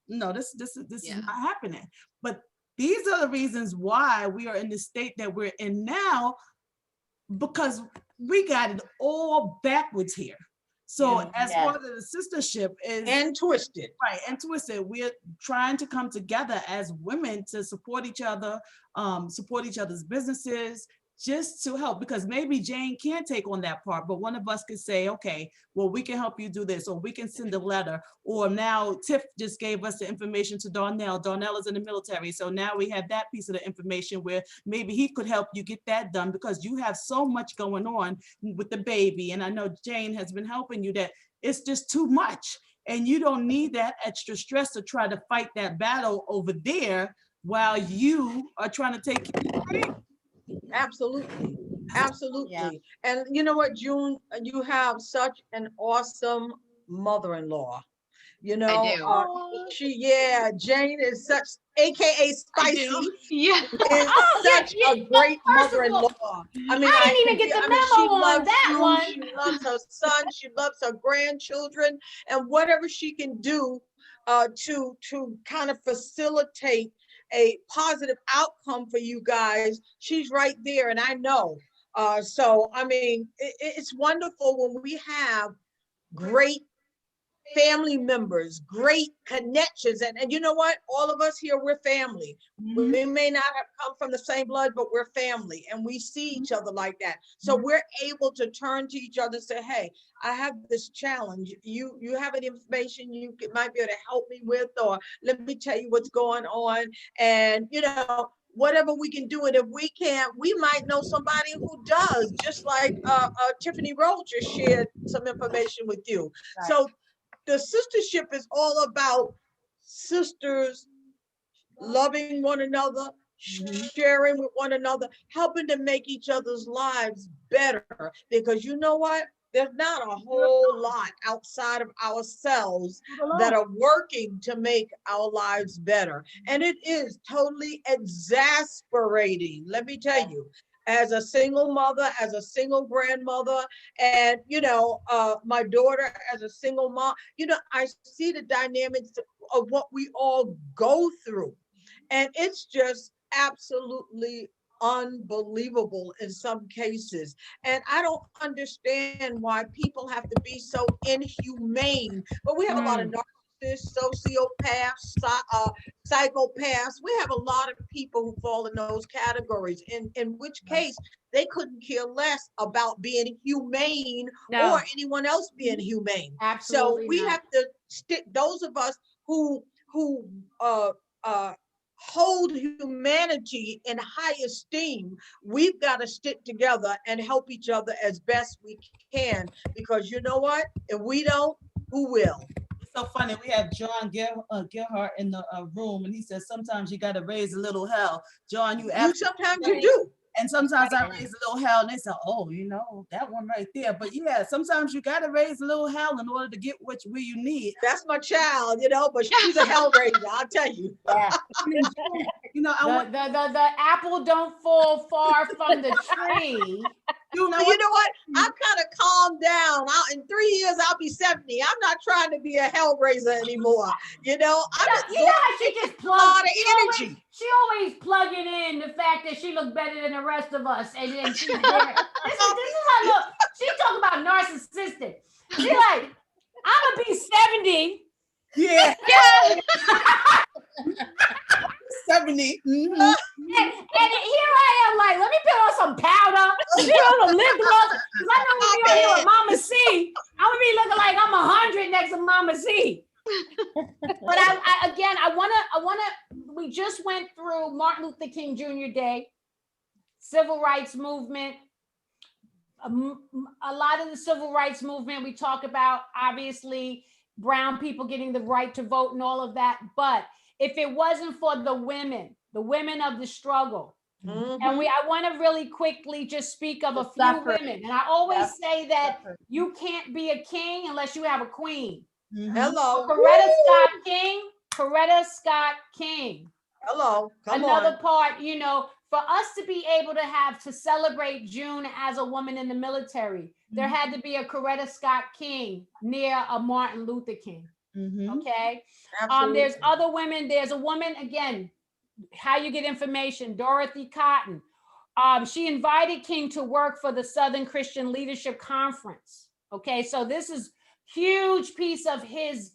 No, this Yeah. is not happening. But these are the reasons why we are in the state that we're in now, because we got it all backwards here. So as part of the sistership is And twisted. right and twisted, we're trying to come together as women to support each other, support each other's businesses, just to help, because maybe Jane can't take on that part, but one of us could say, okay, well, we can help you do this, or we can send a letter, or now Tiff just gave us the information to Darnell. Darnell is in the military, so now we have that piece of the information where maybe he could help you get that done, because you have so much going on with the baby, and I know Jane has been helping you, that it's just too much, and you don't need that extra stress to try to fight that battle over there while you are trying to take care of the baby. Absolutely. Absolutely. Yeah. And you know what, June, you have such an awesome mother-in-law. You know, Jane is such, AKA Spicy, Yeah. is such a great mother-in-law. I mean, I didn't even get the memo she on loves that you, one. She loves her son, she loves her grandchildren, and whatever she can do to kind of facilitate a positive outcome for you guys, she's right there, and I know. So I mean, it's wonderful when we have great family members, great connections, and you know what? All of us here, we're family. We may not have come from the same blood, but we're family, and we see each other like that. So we're able to turn to each other and say, hey, I have this challenge. You have any information you might be able to help me with, or let me tell you what's going on. And you know, whatever we can do, and if we can't, we might know somebody who does, just like Tiffany Rowe just shared some information with you. Right. So the sistership is all about sisters loving one another, sharing with one another, helping to make each other's lives better. Because you know what? There's not a whole lot outside of ourselves that are working to make our lives better. And it is totally exasperating, let me tell you, as a single mother, as a single grandmother, and you know, my daughter as a single mom, you know, I see the dynamics of what we all go through. And it's just absolutely unbelievable in some cases. And I don't understand why people have to be so inhumane. But we have a lot of narcissists, sociopaths, psychopaths. We have a lot of people who fall in those categories, in which case they couldn't care less about being humane or anyone else being humane. Absolutely So we have to stick, those of us who hold humanity in high esteem, we've got to stick together and help each other as best we can, because you know what? If we don't, who will? It's so funny. We have John Gerhardt in the room, and he says sometimes you got to raise a little hell. John, you Sometimes you do. And sometimes I raise a little hell, and they say, "Oh, that one right there." But yeah, sometimes you got to raise a little hell in order to get where you need. That's my child, but she's a hell raiser, I'll tell you. Yeah. The apple don't fall far from the tree. You know what? I've kind of calmed down. In 3 years, I'll be 70. I'm not trying to be a hell raiser anymore. You know how she just plugs a lot of energy. She always plugging in the fact that she looks better than the rest of us, and then she's there. This is how look. She talking about narcissistic. She like, I'm gonna be 70. Yeah. 70. Mm-hmm. And here I am, like, let me put on some powder, put on some lip gloss, because I know when you're here with Mama C, I'm gonna be looking like I'm 100 next to Mama C. But I wanna. We just went through Martin Luther King Jr. Day, Civil Rights Movement. A lot of the Civil Rights Movement we talk about, obviously, brown people getting the right to vote and all of that. But if it wasn't for the women of the struggle, and I want to really quickly just speak of a few women. And I always say that you can't be a king unless you have a queen. Hello. Coretta Scott King. Hello. Another part, for us to be able to celebrate June as a woman in the military, there had to be a Coretta Scott King near a Martin Luther King. Okay. There's other women. There's a woman, again, how you get information, Dorothy Cotton. She invited King to work for the Southern Christian Leadership Conference. Okay. So this is huge piece of his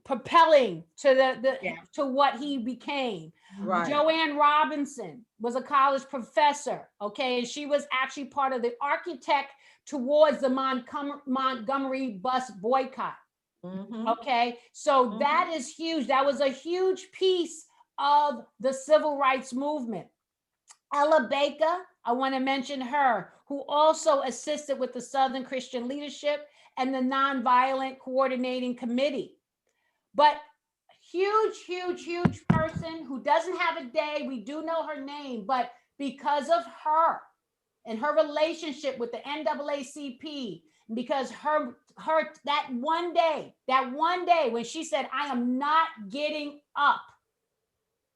propelling to what he became. Right. Joanne Robinson was a college professor, okay, and she was actually part of the architect towards the Montgomery bus boycott. Okay, so that is huge. That was a huge piece of the civil rights movement. Ella Baker, I want to mention her, who also assisted with the Southern Christian Leadership and the Nonviolent Coordinating Committee. But huge person who doesn't have a day. We do know her name, but because of her and her relationship with the NAACP, because her that one day when she said, "I am not getting up,"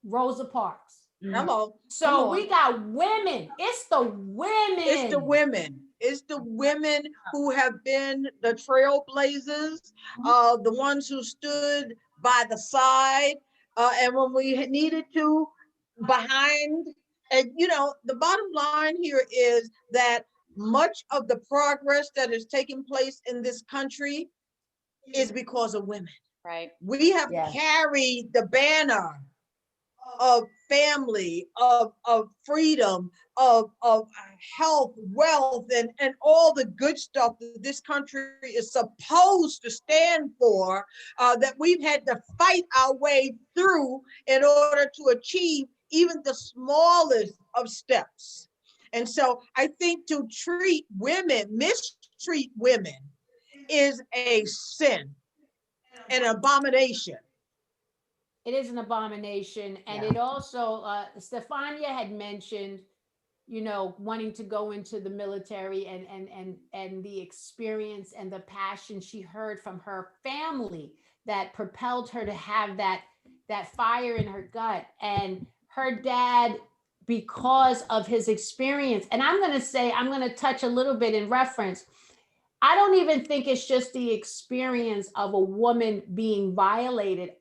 Rosa Parks. Hello. So we got women. It's the women. It's the women who have been the trailblazers, the ones who stood by the side, and when we needed to, behind. And the bottom line here is that much of the progress that is taking place in this country is because of women. Right. We have carried the banner of family, of freedom, of health, wealth, and all the good stuff that this country is supposed to stand for, that we've had to fight our way through in order to achieve even the smallest of steps. And so I think to mistreat women is a sin, an abomination. It is an abomination. And it also, Stefania had mentioned, wanting to go into the military and the experience and the passion she heard from her family that propelled her to have that fire in her gut. And her dad, because of his experience, and I'm going to touch a little bit in reference. I don't even think it's just the experience of a woman being violated,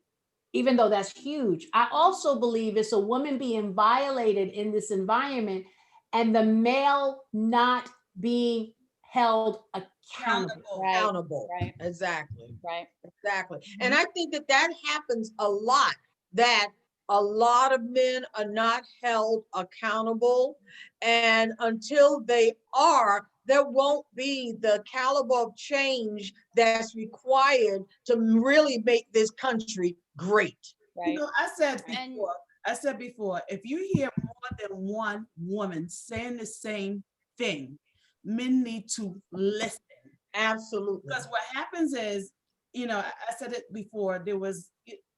even though that's huge. I also believe it's a woman being violated in this environment and the male not being held accountable. Right. Exactly. Right. Exactly. And I think that happens a lot, that a lot of men are not held accountable. And until they are, there won't be the caliber of change that's required to really make this country great. Right. I said before, I said before, if you hear more than one woman saying the same thing, men need to listen. Absolutely. Because what happens is, I said it before, there was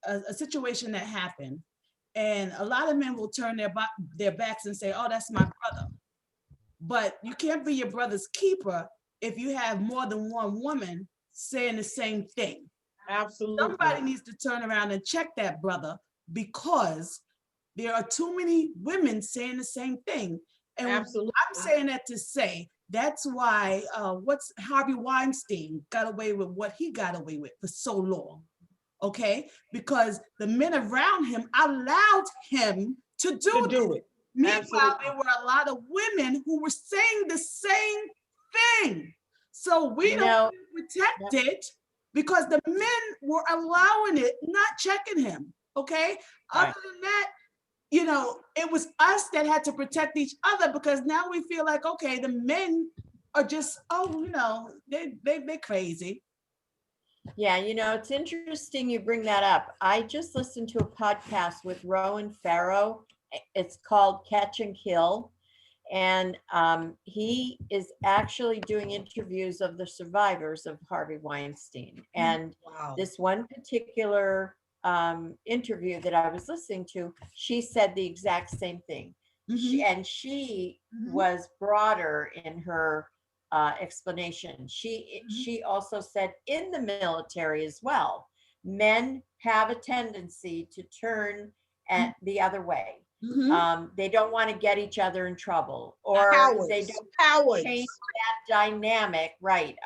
a situation that happened, and a lot of men will turn their backs and say, oh, that's my brother. But you can't be your brother's keeper if you have more than one woman saying the same thing. Absolutely. Somebody needs to turn around and check that brother, because there are too many women saying the same thing. And Absolutely. I'm saying that to say that's why Harvey Weinstein got away with what he got away with for so long. Okay, because the men around him allowed him to do it. Meanwhile, Absolutely. there were a lot of women who were saying the same thing. So we don't protect it because the men were allowing it, not checking him. Okay. Right. Other than that, it was us that had to protect each other, because now we feel like, okay, the men are just, they're crazy. Yeah, it's interesting you bring that up. I just listened to a podcast with Rowan Farrow. It's called Catch and Kill. And he is actually doing interviews of the survivors of Harvey Weinstein. And this one particular interview that I was listening to, she said the exact same thing. She was broader in her explanation. She also said in the military as well, men have a tendency to turn the other way. They don't want to get each other in trouble, or they don't change that dynamic, right,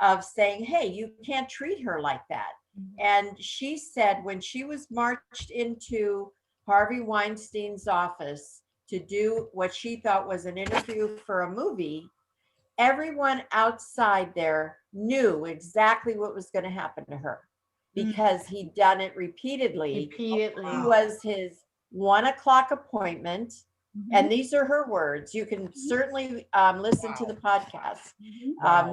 of saying, hey, you can't treat her like that. And she said when she was marched into Harvey Weinstein's office to do what she thought was an interview for a movie, everyone outside there knew exactly what was going to happen to her, because he'd done it repeatedly. He was his 1 o'clock appointment. And these are her words. You can certainly listen to the podcast.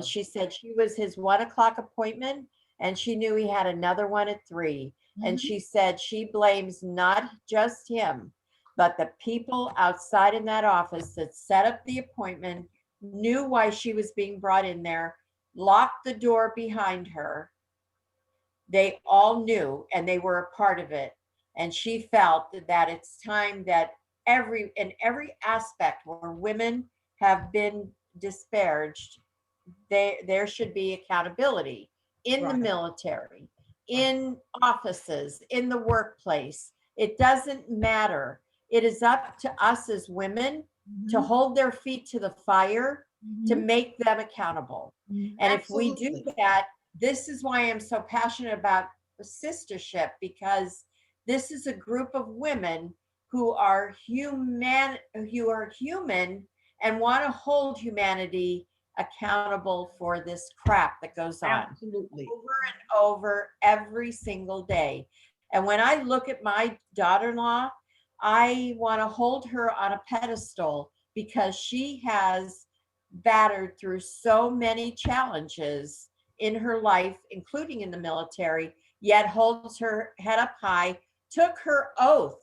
She said she was his 1 o'clock appointment, and she knew he had another one at 3. And she said she blames not just him, but the people outside in that office that set up the appointment, knew why she was being brought in there, locked the door behind her. They all knew, and they were a part of it. And she felt that it's time that in every aspect where women have been disparaged, there should be accountability in the military, in offices, in the workplace. It doesn't matter. It is up to us as women to hold their feet to the fire, to make them accountable. And if we do that, this is why I'm so passionate about Sistahship, because this is a group of women who are human and want to hold humanity accountable for this crap that goes on Absolutely. over and over every single day. And when I look at my daughter-in-law, I want to hold her on a pedestal, because she has battered through so many challenges in her life, including in the military, yet holds her head up high, took her oath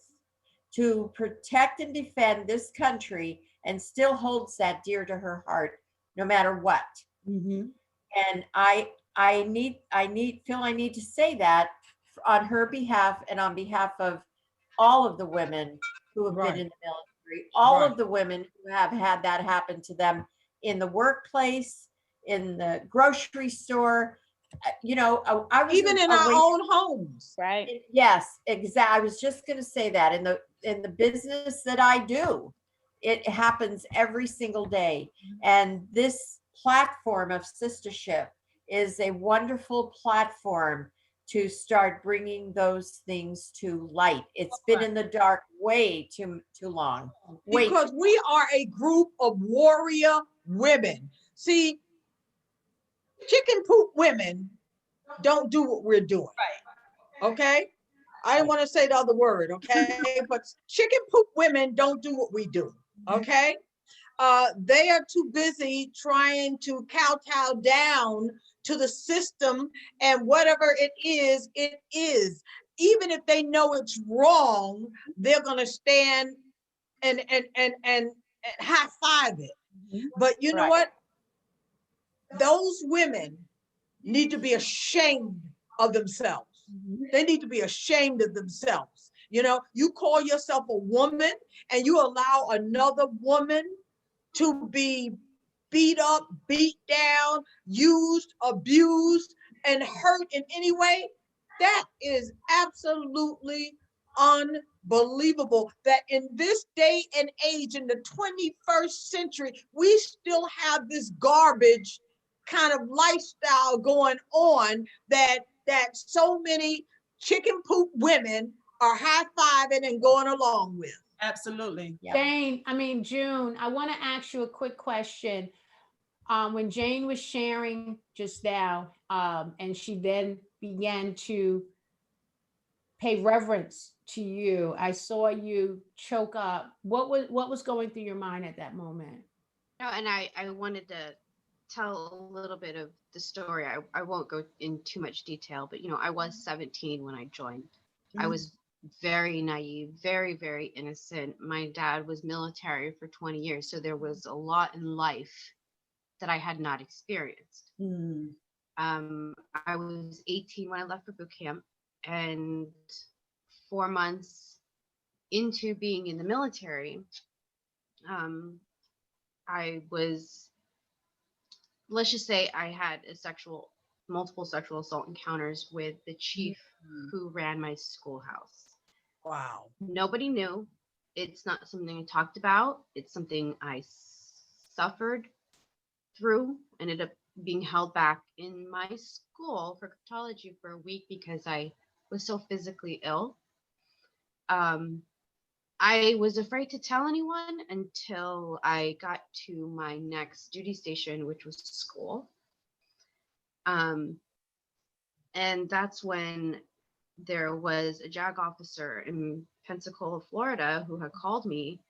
to protect and defend this country, and still holds that dear to her heart, no matter what. And I feel I need to say that on her behalf and on behalf of all of the women who have been in the military, all of the women who have had that happen to them in the workplace, in the grocery store. I was even in our own homes. Right. Yes, exactly. I was just going to say that in the business that I do, it happens every single day. And this platform of Sistahship is a wonderful platform to start bringing those things to light. It's been in the dark way too long. Because we are a group of warrior women. See, chicken poop women don't do what we're doing. Okay? I didn't want to say the other word, okay? But chicken poop women don't do what we do. Okay? They are too busy trying to kowtow down to the system, and whatever it is, even if they know it's wrong, they're gonna stand and high five it. But you know Right. what? Those women need to be ashamed of themselves. They need to be ashamed of themselves. You know, you call yourself a woman and you allow another woman to be beat up, beat down, used, abused, and hurt in any way. That is absolutely unbelievable that in this day and age, in the 21st century, we still have this garbage kind of lifestyle going on that so many chicken poop women are high-fiving and going along with. Absolutely. Yeah. Jane, I mean, June, I want to ask you a quick question. When Jane was sharing just now, and she then began to pay reverence to you, I saw you choke up. What was going through your mind at that moment? No, and I wanted to tell a little bit of the story. I won't go in too much detail, but I was 17 when I joined. I was very naive, very, very innocent. My dad was military for 20 years, so there was a lot in life that I had not experienced. I was 18 when I left for boot camp, and 4 months into being in the military, I was, let's just say I had multiple sexual assault encounters with the chief who ran my schoolhouse. Wow. Nobody knew. It's not something I talked about. It's something I suffered through, ended up being held back in my school for cryptology for a week because I was so physically ill. I was afraid to tell anyone until I got to my next duty station, which was school. And that's when there was a JAG officer in Pensacola, Florida, who had called me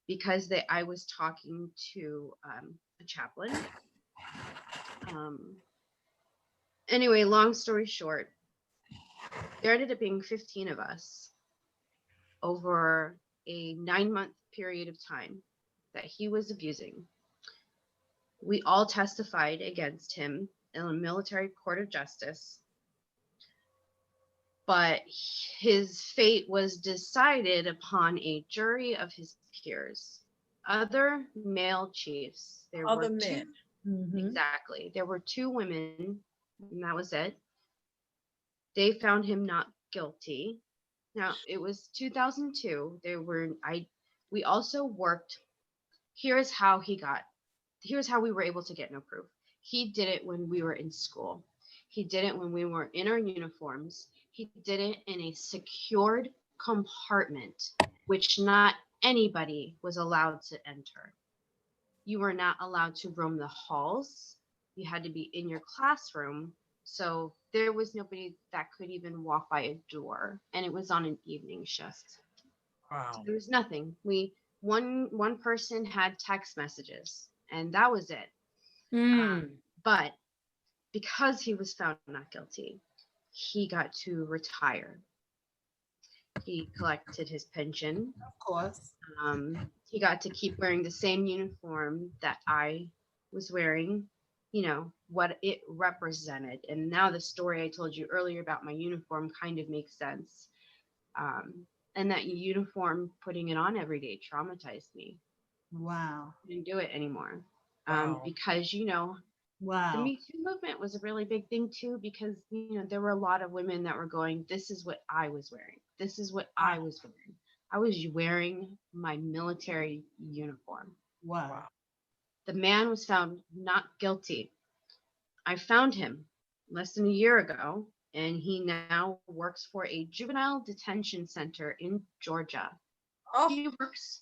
because I was talking to a chaplain. Anyway, long story short, there ended up being 15 of us over a 9-month period of time that he was abusing. We all testified against him in a military court of justice, but his fate was decided upon a jury of his peers, other male chiefs. There Other were men. Exactly. There were 2 women, and that was it. They found him not guilty. Now, it was 2002. We also worked. Here's how we were able to get no proof. He did it when we were in school. He did it when we were in our uniforms. He did it in a secured compartment, which not anybody was allowed to enter. You were not allowed to roam the halls. You had to be in your classroom. So there was nobody that could even walk by a door, and it was on an evening shift. Wow. So there was nothing. One person had text messages, and that was it. But because he was found not guilty, he got to retire. He collected his pension. Of course. He got to keep wearing the same uniform that I was wearing, what it represented. And now the story I told you earlier about my uniform kind of makes sense. And that uniform, putting it on every day, traumatized me. Wow. I didn't do it anymore. Wow. Because, Wow. the Me Too movement was a really big thing too, because, there were a lot of women that were going, this is what I was wearing. This is what I was wearing. I was wearing my military uniform. Wow. The man was found not guilty. I found him less than a year ago, and he now works for a juvenile detention center in Georgia. Oh, He works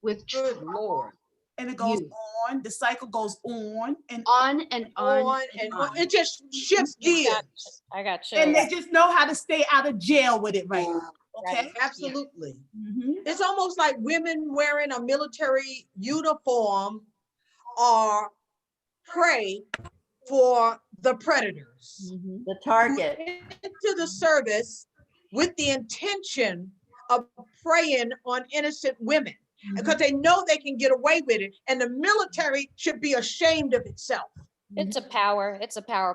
with good Lord. And it goes youth. on, the cycle goes on and On and on and On. on. It just shifts gears. I got chills. and they just know how to stay out of jail with it right now. Okay. Absolutely. It's almost like women wearing a military uniform are prey for the predators. The target. Into the service with the intention of preying on innocent women because they know they can get away with it. And the military should be ashamed of itself. It's a power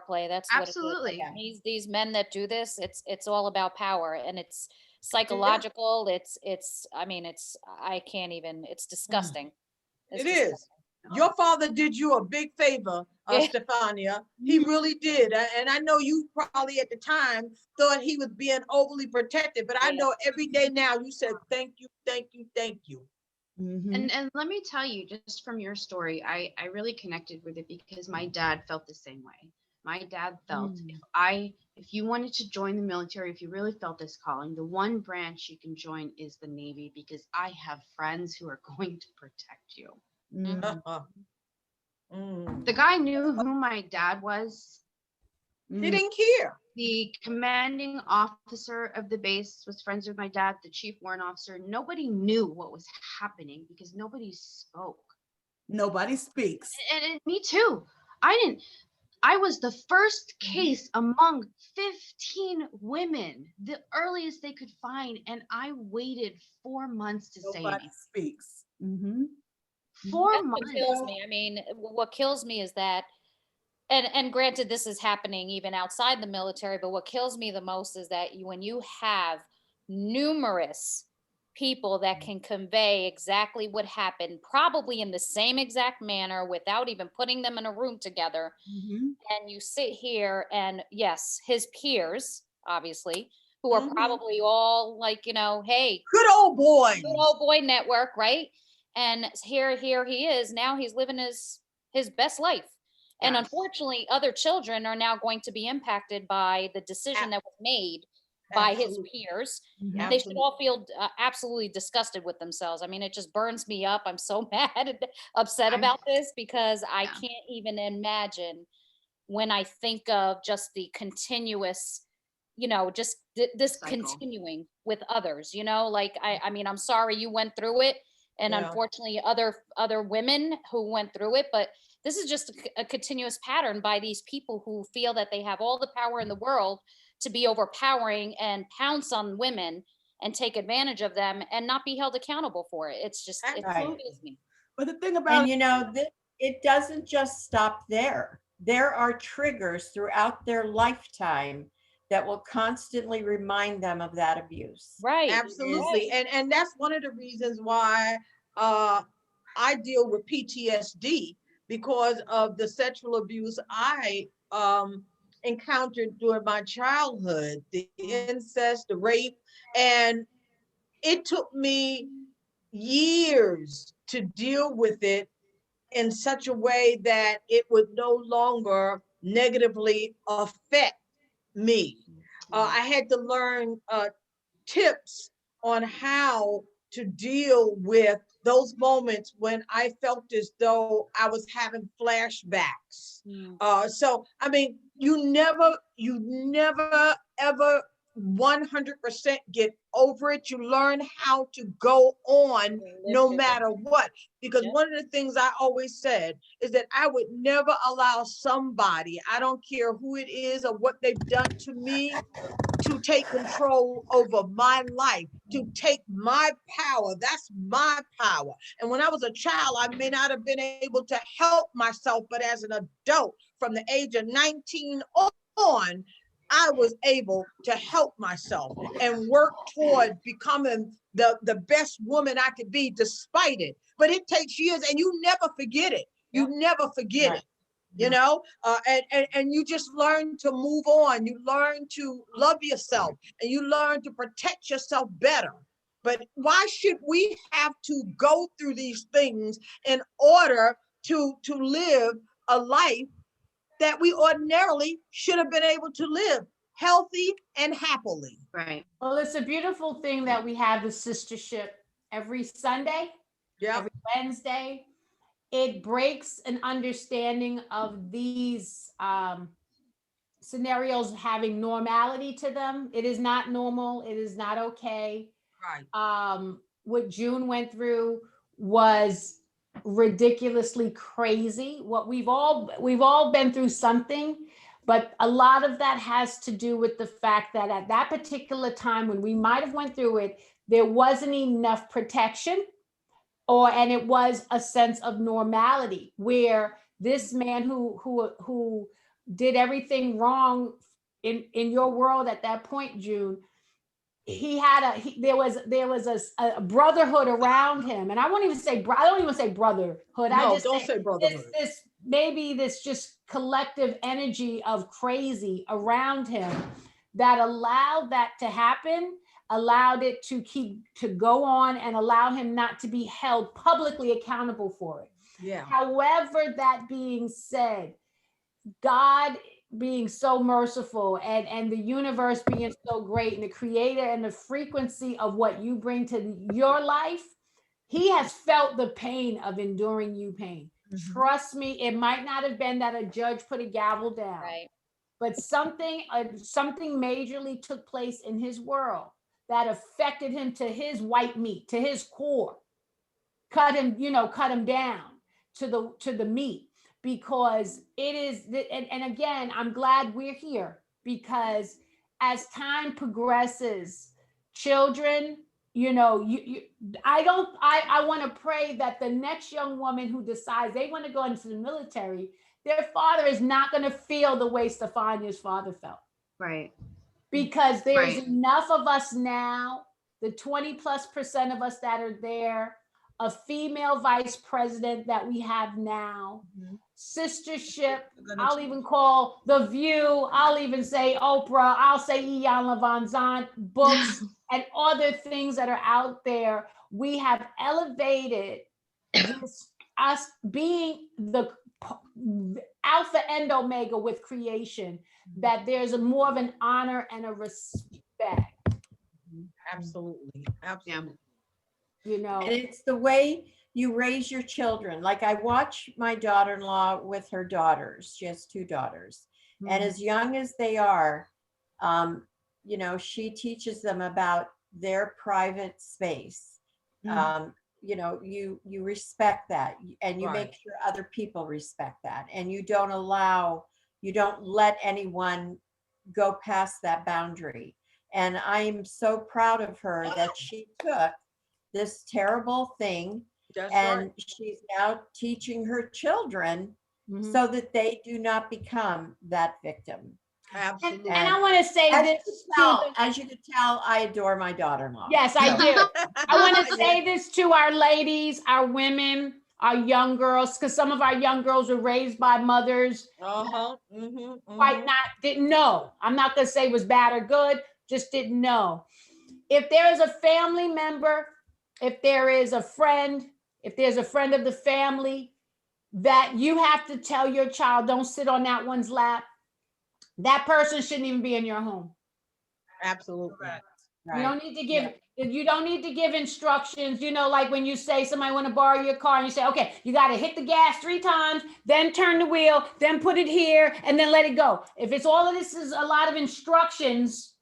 play. That's what Absolutely. it is. These men that do this, it's all about power, and it's psychological. I mean, I can't even, it's disgusting. It's It is. disgusting. Your father did you a big favor, Yeah. Stefania. He really did. And I know you probably at the time thought he was being overly protected, but I know every day now you said, thank you, thank you, thank you. And let me tell you, just from your story, I really connected with it because my dad felt the same way. My dad felt if you wanted to join the military, if you really felt this calling, the one branch you can join is the Navy because I have friends who are going to protect you. The guy knew who my dad was. He didn't care. The commanding officer of the base was friends with my dad, the chief warrant officer. Nobody knew what was happening because nobody spoke. Nobody speaks. And me too. I was the first case among 15 women, the earliest they could find, and I waited 4 months to say Nobody anything. speaks. 4 That's months. what kills me. I mean, what kills me is that, and granted, this is happening even outside the military, but what kills me the most is that when you have numerous people that can convey exactly what happened, probably in the same exact manner without even putting them in a room together. And you sit here and yes, his peers, obviously, who are probably all like, hey, good old boy network, right? And here he is. Now he's living his best life. And unfortunately, other children are now going to be impacted by the decision that was made by his peers. And they should all feel absolutely disgusted with themselves. I mean, it just burns me up. I'm so mad and upset about this because I can't even imagine when I think of just the continuous, just this Cycle. continuing with others, like, I mean, I'm sorry you went through it. And unfortunately, other women who went through it, but this is just a continuous pattern by these people who feel that they have all the power in the world to be overpowering and pounce on women and take advantage of them and not be held accountable for it. It's just, it kills me. But the thing about it doesn't just stop there. There are triggers throughout their lifetime that will constantly remind them of that abuse. Right. Absolutely. Right. And that's one of the reasons why I deal with PTSD because of the sexual abuse I encountered during my childhood, the incest, the rape, and it took me years to deal with it in such a way that it would no longer negatively affect me. I had to learn tips on how to deal with those moments when I felt as though I was having flashbacks. So, I mean, you never ever 100% get over it. You learn how to go on no matter what. Because one of the things I always said is that I would never allow somebody, I don't care who it is or what they've done to me, to take control over my life, to take my power. That's my power. And when I was a child, I may not have been able to help myself, but as an adult, from the age of 19 on, I was able to help myself and work toward becoming the best woman I could be despite it. But it takes years and you never forget it. You never forget it. And you just learn to move on. You learn to love yourself and you learn to protect yourself better. But why should we have to go through these things in order to live a life that we ordinarily should have been able to live healthy and happily? Right. Well, it's a beautiful thing that we have the Sistahship every Sunday, every Wednesday. It breaks an understanding of these scenarios having normality to them. It is not normal. It is not okay. Right. What June went through was ridiculously crazy. What we've all been through something, But a lot of that has to do with the fact that at that particular time when we might have went through it, there wasn't enough protection, and it was a sense of normality where this man who did everything wrong in your world at that point, June, there was a brotherhood around him, and I don't even say brotherhood. I No, just don't say brotherhood. this just collective energy of crazy around him that allowed that to happen, allowed it to go on, and allow him not to be held publicly accountable for it. Yeah. However, that being said, God being so merciful and the universe being so great and the creator and the frequency of what you bring to your life, he has felt the pain of enduring you pain. Mhm. Trust me, it might not have been that a judge put a gavel down, Right. but something majorly took place in his world that affected him to his white meat, to his core, cut him down to the meat. Because it is, and again, I'm glad we're here, because as time progresses, children, I want to pray that the next young woman who decides they want to go into the military, their father is not going to feel the way Stephania's father felt. Right. Because there's Right. enough of us now, the 20+% of us that are there, a female vice president that we have now, Sistahship, I'll even call The View, I'll even say Oprah, I'll say Iyanla Vanzant, books and other things that are out there. We have elevated this, us being the alpha and omega with creation, that there's more of an honor and a respect. Absolutely. Absolutely. And it's the way you raise your children. Like I watch my daughter-in-law with her daughters. She has 2 daughters. And as young as they are, she teaches them about their private space. You respect that, and you make sure other people respect that, and you don't let anyone go past that boundary. And I'm so proud of her that she took this terrible thing. That's and right. she's now teaching her children so that they do not become that victim. Absolutely. And I want to say As you can tell, I adore my daughter-in-law. Yes, I do. I want to say this to our ladies, our women, our young girls, because some of our young girls were raised by mothers didn't know. I'm not going to say it was bad or good, just didn't know. If there is a family member, if there is a friend, if there's a friend of the family that you have to tell your child, don't sit on that one's lap, that person shouldn't even be in your home. Absolutely. Right. You don't need to give instructions, like when you say somebody want to borrow your car and you say, okay, you got to hit the gas 3 times, then turn the wheel, then put it here, and then let it go. If it's all of this is a lot of instructions,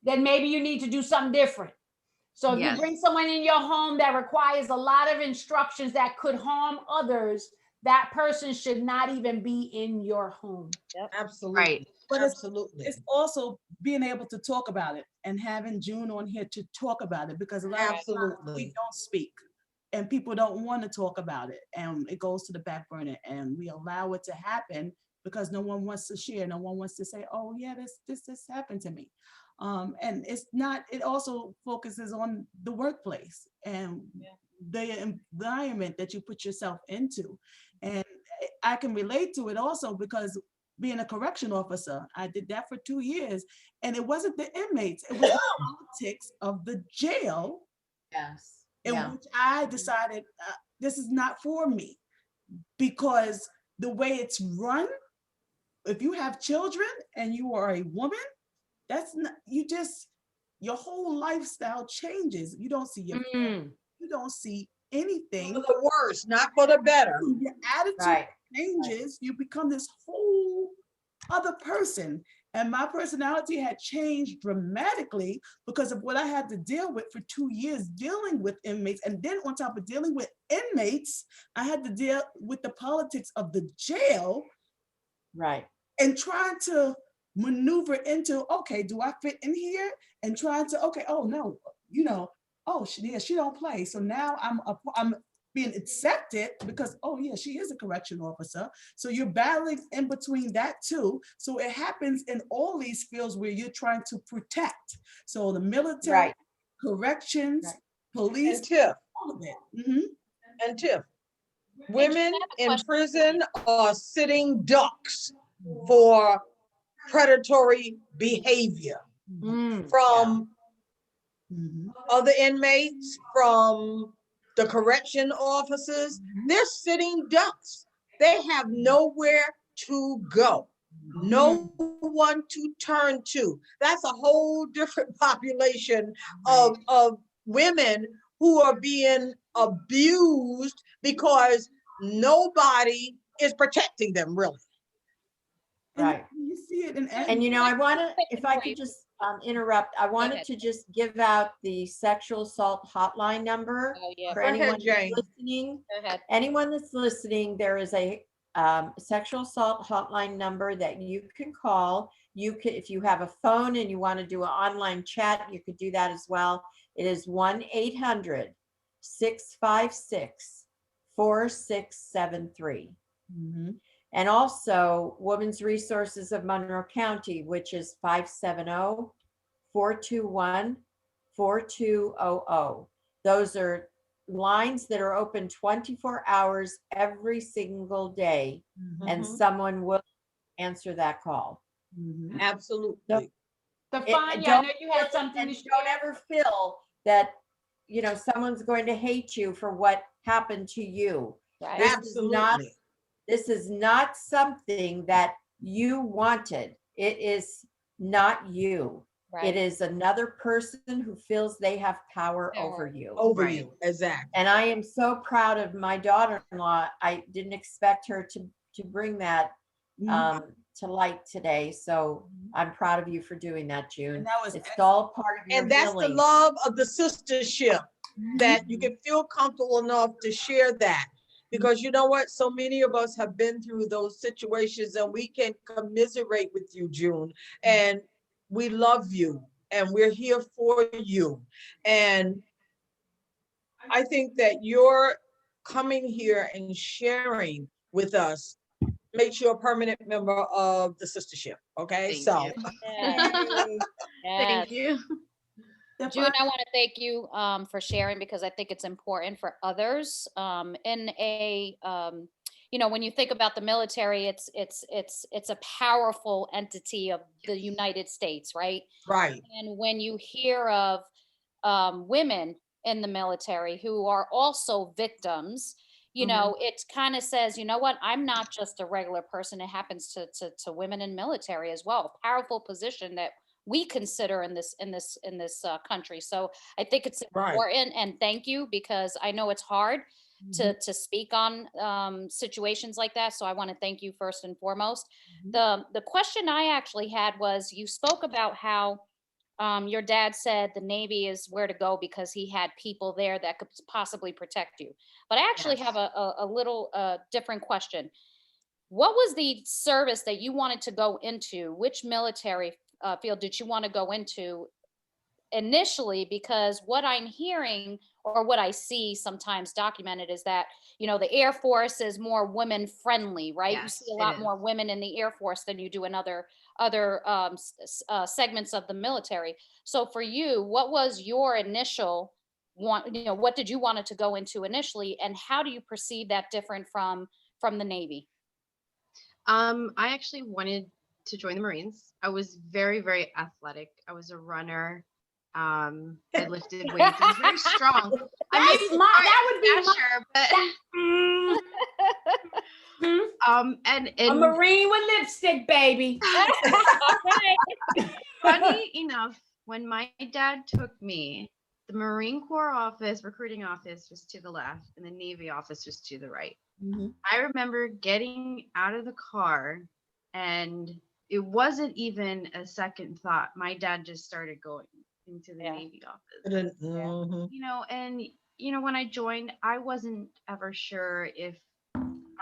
then maybe you need to do something different. So if you bring someone in your home that requires a lot of instructions that could harm others, that person should not even be in your home. Yep. Absolutely. Right. But Absolutely. it's also being able to talk about it and having June on here to talk about it, because a lot of times we don't speak and people don't want to talk about it, and it goes to the back burner, and we allow it to happen because no one wants to share. No one wants to say, oh yeah, this happened to me. And it also focuses on the workplace and the environment that you put yourself into. And I can relate to it also because being a correction officer, I did that for 2 years, and it wasn't the inmates, it was the politics of the jail. Yes. In which I decided this is not for me, because the way it's run, if you have children and you are a woman, that's not, your whole lifestyle changes. You don't see your family, you don't see anything. For the worse, not for the better. Your attitude changes. You become this whole other person. And my personality had changed dramatically because of what I had to deal with for 2 years, dealing with inmates. And then on top of dealing with inmates, I had to deal with the politics of the jail. Right. and trying to maneuver into, okay, do I fit in here? And trying to, okay, oh no, you know, oh she don't play. So now I'm being accepted because, oh yeah, she is a correction officer. So you're battling in between that too. So it happens in all these fields where you're trying to protect. So the military, Right. corrections, Right. police, And Tiff, all of it. Mhm. and Tiff, Hey, women Jen, I have a in question. prison are sitting ducks for predatory behavior from Mhm. other inmates, from the correction officers. They're sitting ducks. They have nowhere to go, no one to turn to. That's a whole different population of women who are being abused because nobody is protecting them, really. Right. You see it in And you know, I want to, if I could just interrupt, I wanted ahead. to just give out the sexual assault hotline number Oh, yeah. for Go ahead, anyone Jane. that's listening. Go ahead. Anyone that's listening, there is a sexual assault hotline number that you can call. You can, if you have a phone and you want to do an online chat, you could do that as well. It is 1-800-656-4673. Mhm. And also Women's Resources of Monroe County, which is 570-421-4200. Those are lines that are open 24 hours every single day, and Mhm. someone will answer that call. Mhm. Absolutely. Stefania, I know you had something to Don't share. ever feel that, you know, someone's going to hate you for what happened to you. Right. Absolutely. This is not something that you wanted. It is not you. Right. It is another person who feels they have power over Power. you. Over Right. you, exactly. And I am so proud of my daughter-in-law. I didn't expect her to bring that to light today. So I'm proud of you for doing that, June. And that was It's all part of your And that's the healing. love of the sistership, that you can feel comfortable enough to share that. Because you know what? So many of us have been through those situations, and we can commiserate with you, June. And we love you, and we're here for you. And I think that your coming here and sharing with us makes you a permanent member of the sistership. Okay, Thank so you. Yay. Thank Yes. you. June, I want to thank you for sharing, because I think it's important for others. In a you know, when you think about the military, it's a powerful entity of the United States, right? right. And when you hear of women in the military who are also victims, you know, it kind of says, you know what, I'm not just a regular person. It happens to women in military as well. Powerful position that we consider in this country. So I think it's Right. important, and thank you, because I know it's hard to speak on situations like that. So I want to thank you first and foremost. The question I actually had was, you spoke about how your dad said the Navy is where to go because he had people there that could possibly protect you. But I actually have a little different question. What was the service that you wanted to go into? Which military field did you want to go into initially? Because what I'm hearing, or what I see sometimes documented, is that, you know, the Air Force is more women friendly, right? You see Yes, a it lot is. more women in the Air Force than you do in other segments of the military. So for you, what was your initial want? You know, what did you wanted to go into initially, and how do you perceive that different from the Navy? I actually wanted to join the Marines. I was very, very athletic. I was a runner. I lifted weights. I was very strong. I may That's be my, short that would be in my, stature, that, Mhm. and A Marine with lipstick, baby. funny enough, when my dad took me, the Marine Corps office, recruiting office was to the left, and the Navy office was to the right. I remember getting out of the car, and it wasn't even a second thought. My dad just started going into the Yeah. Navy office. You know, and you know, when I joined, I wasn't ever sure if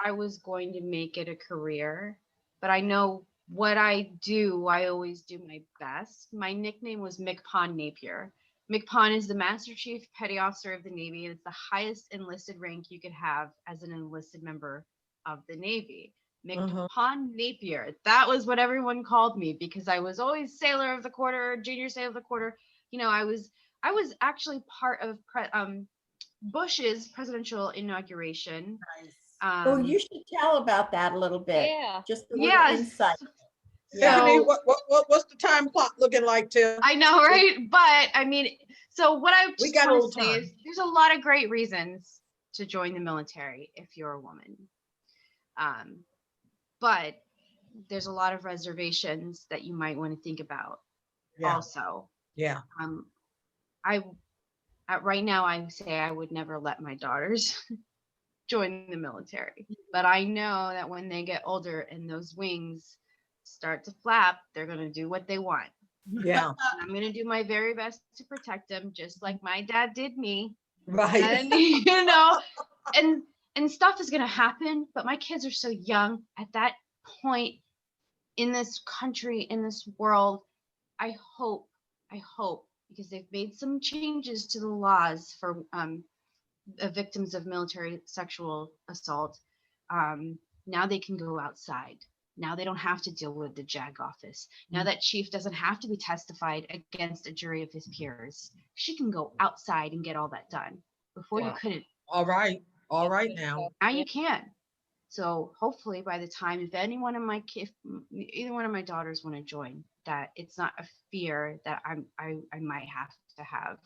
I was going to make it a career, but I know what I do, I always do my best. My nickname was McPon Napier. McPon is the Master Chief Petty Officer of the Navy, and it's the highest enlisted rank you could have as an enlisted member of the Navy. McPon Napier. That was what everyone called me because I was always Sailor of the Quarter, Junior Sailor of the Quarter. You know, I was actually part of Bush's presidential inauguration. Oh, you should tell about that a little bit. Yeah. Just a little insight. Tiffany, So, what's the time clock looking like, Tiff? I know, right? But I mean, so what I We just got want old to say time. is there's a lot of great reasons to join the military if you're a woman. But there's a lot of reservations that you might want to think about also. Yeah. Right now I say I would never let my daughters join the military, but I know that when they get older and those wings start to flap, they're going to do what they want. Yeah. And I'm going to do my very best to protect them, just like my dad did me. Right. And you know, and stuff is going to happen, but my kids are so young at that point in this country, in this world. I hope because they've made some changes to the laws for victims of military sexual assault. Now they can go outside. Now they don't have to deal with the JAG office. Now that chief doesn't have to be testified against a jury of his peers. She can go outside and get all that done. Before you couldn't. All right now. Now you can. So hopefully by the time, if either one of my daughters want to join, that it's not a fear that I might have to have.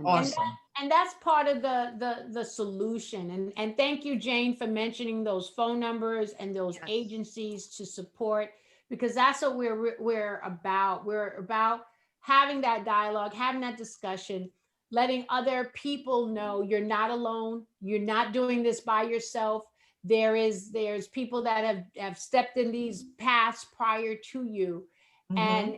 Awesome. And that's part of the solution. And thank you, Jane, for mentioning those phone numbers and those agencies to support, because that's what we're about. We're about having that dialogue, having that discussion, letting other people know you're not alone. You're not doing this by yourself. There's people that have stepped in these paths prior to you. And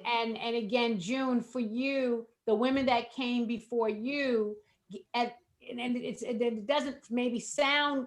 again, June, for you, the women that came before you, and it doesn't maybe sound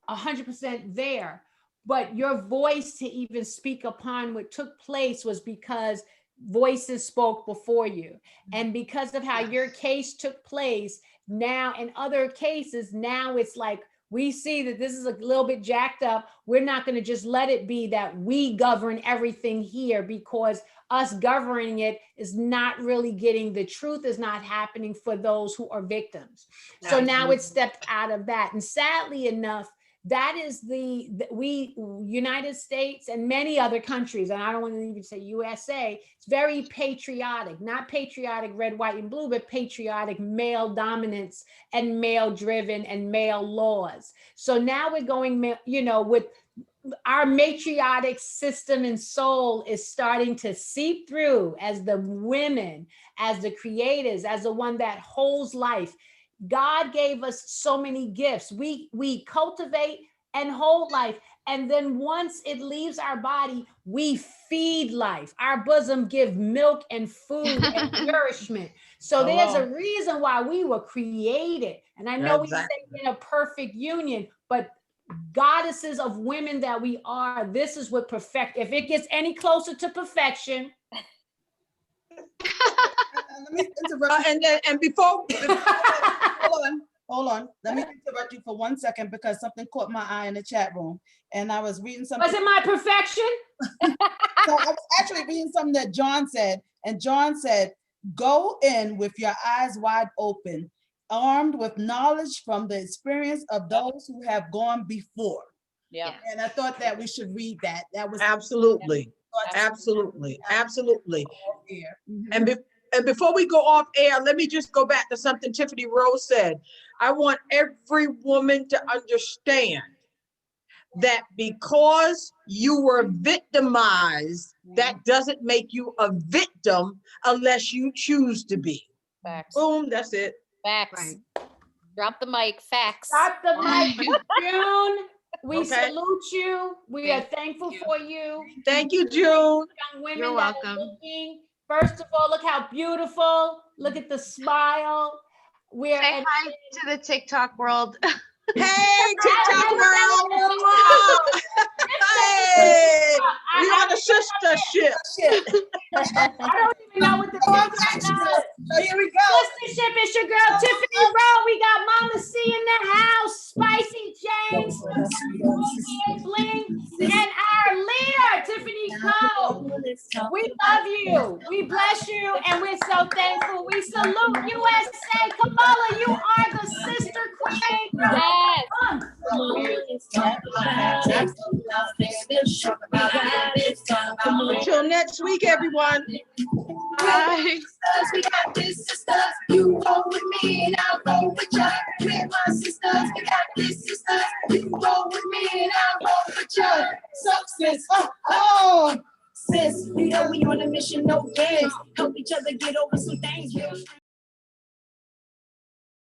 100% there, but your voice to even speak upon what took place was because voices spoke before you. And because of how your case took place, now in other cases, now it's like, we see that this is a little bit jacked up. We're not going to just let it be that we govern everything here, because us governing it is not really getting, the truth is not happening for those who are victims. So now it's stepped out of that. And sadly enough, that is we United States and many other countries, and I don't want to even say USA, it's very patriotic, not patriotic red, white, and blue, but patriotic male dominance and male driven and male laws. So now we're going, with our matriarchic system and soul is starting to seep through as the women, as the creators, as the one that holds life. God gave us so many gifts. We cultivate and hold life. And then once it leaves our body, we feed life. Our bosom give milk and food and nourishment. So there's a reason why we were created. And I know we say in a perfect union, but goddesses of women that we are, this is what perfect. If it gets any closer to perfection. Let me interrupt. And before Hold on. Let me interrupt you for 1 second, because something caught my eye in the chat room, and I was reading something. Was it my perfection? So I was actually reading something that John said, and John said, "Go in with your eyes wide open, armed with knowledge from the experience of those who have gone before." Yeah. And I thought that we should read that. That was absolutely. And before we go off air, let me just go back to something Tiffany Rose said. I want every woman to understand that because you were victimized, that doesn't make you a victim unless you choose to be. Facts. Boom, that's it. Facts. Right. Drop the mic. Facts. Drop the mic, June. We Okay. salute you. We are Thank thankful you. for you. Thank you, June. Young women You're that are welcome. looking. First of all, look how beautiful. Look at the smile. We're Say hi to the TikTok world. Hey, TikTok world. Hey. don't even know what the next is. So here we go. Sistahship, it's your girl Tiffany Rowe. We got Mama C in the house, Spicy James, Bling, and our leader, Tiffany Cole. We love you. We bless you, and we're so thankful. We salute USA. Kamala, you are the sister queen. Yes. Until next week, everyone. Bye. We got this, sisters. You roll with me and I'll roll with ya. We're my sisters. We got this, sisters. You roll with me and I'll roll with ya. Success. Oh. Sis, you know we on a mission, no games. Help each other get over some things.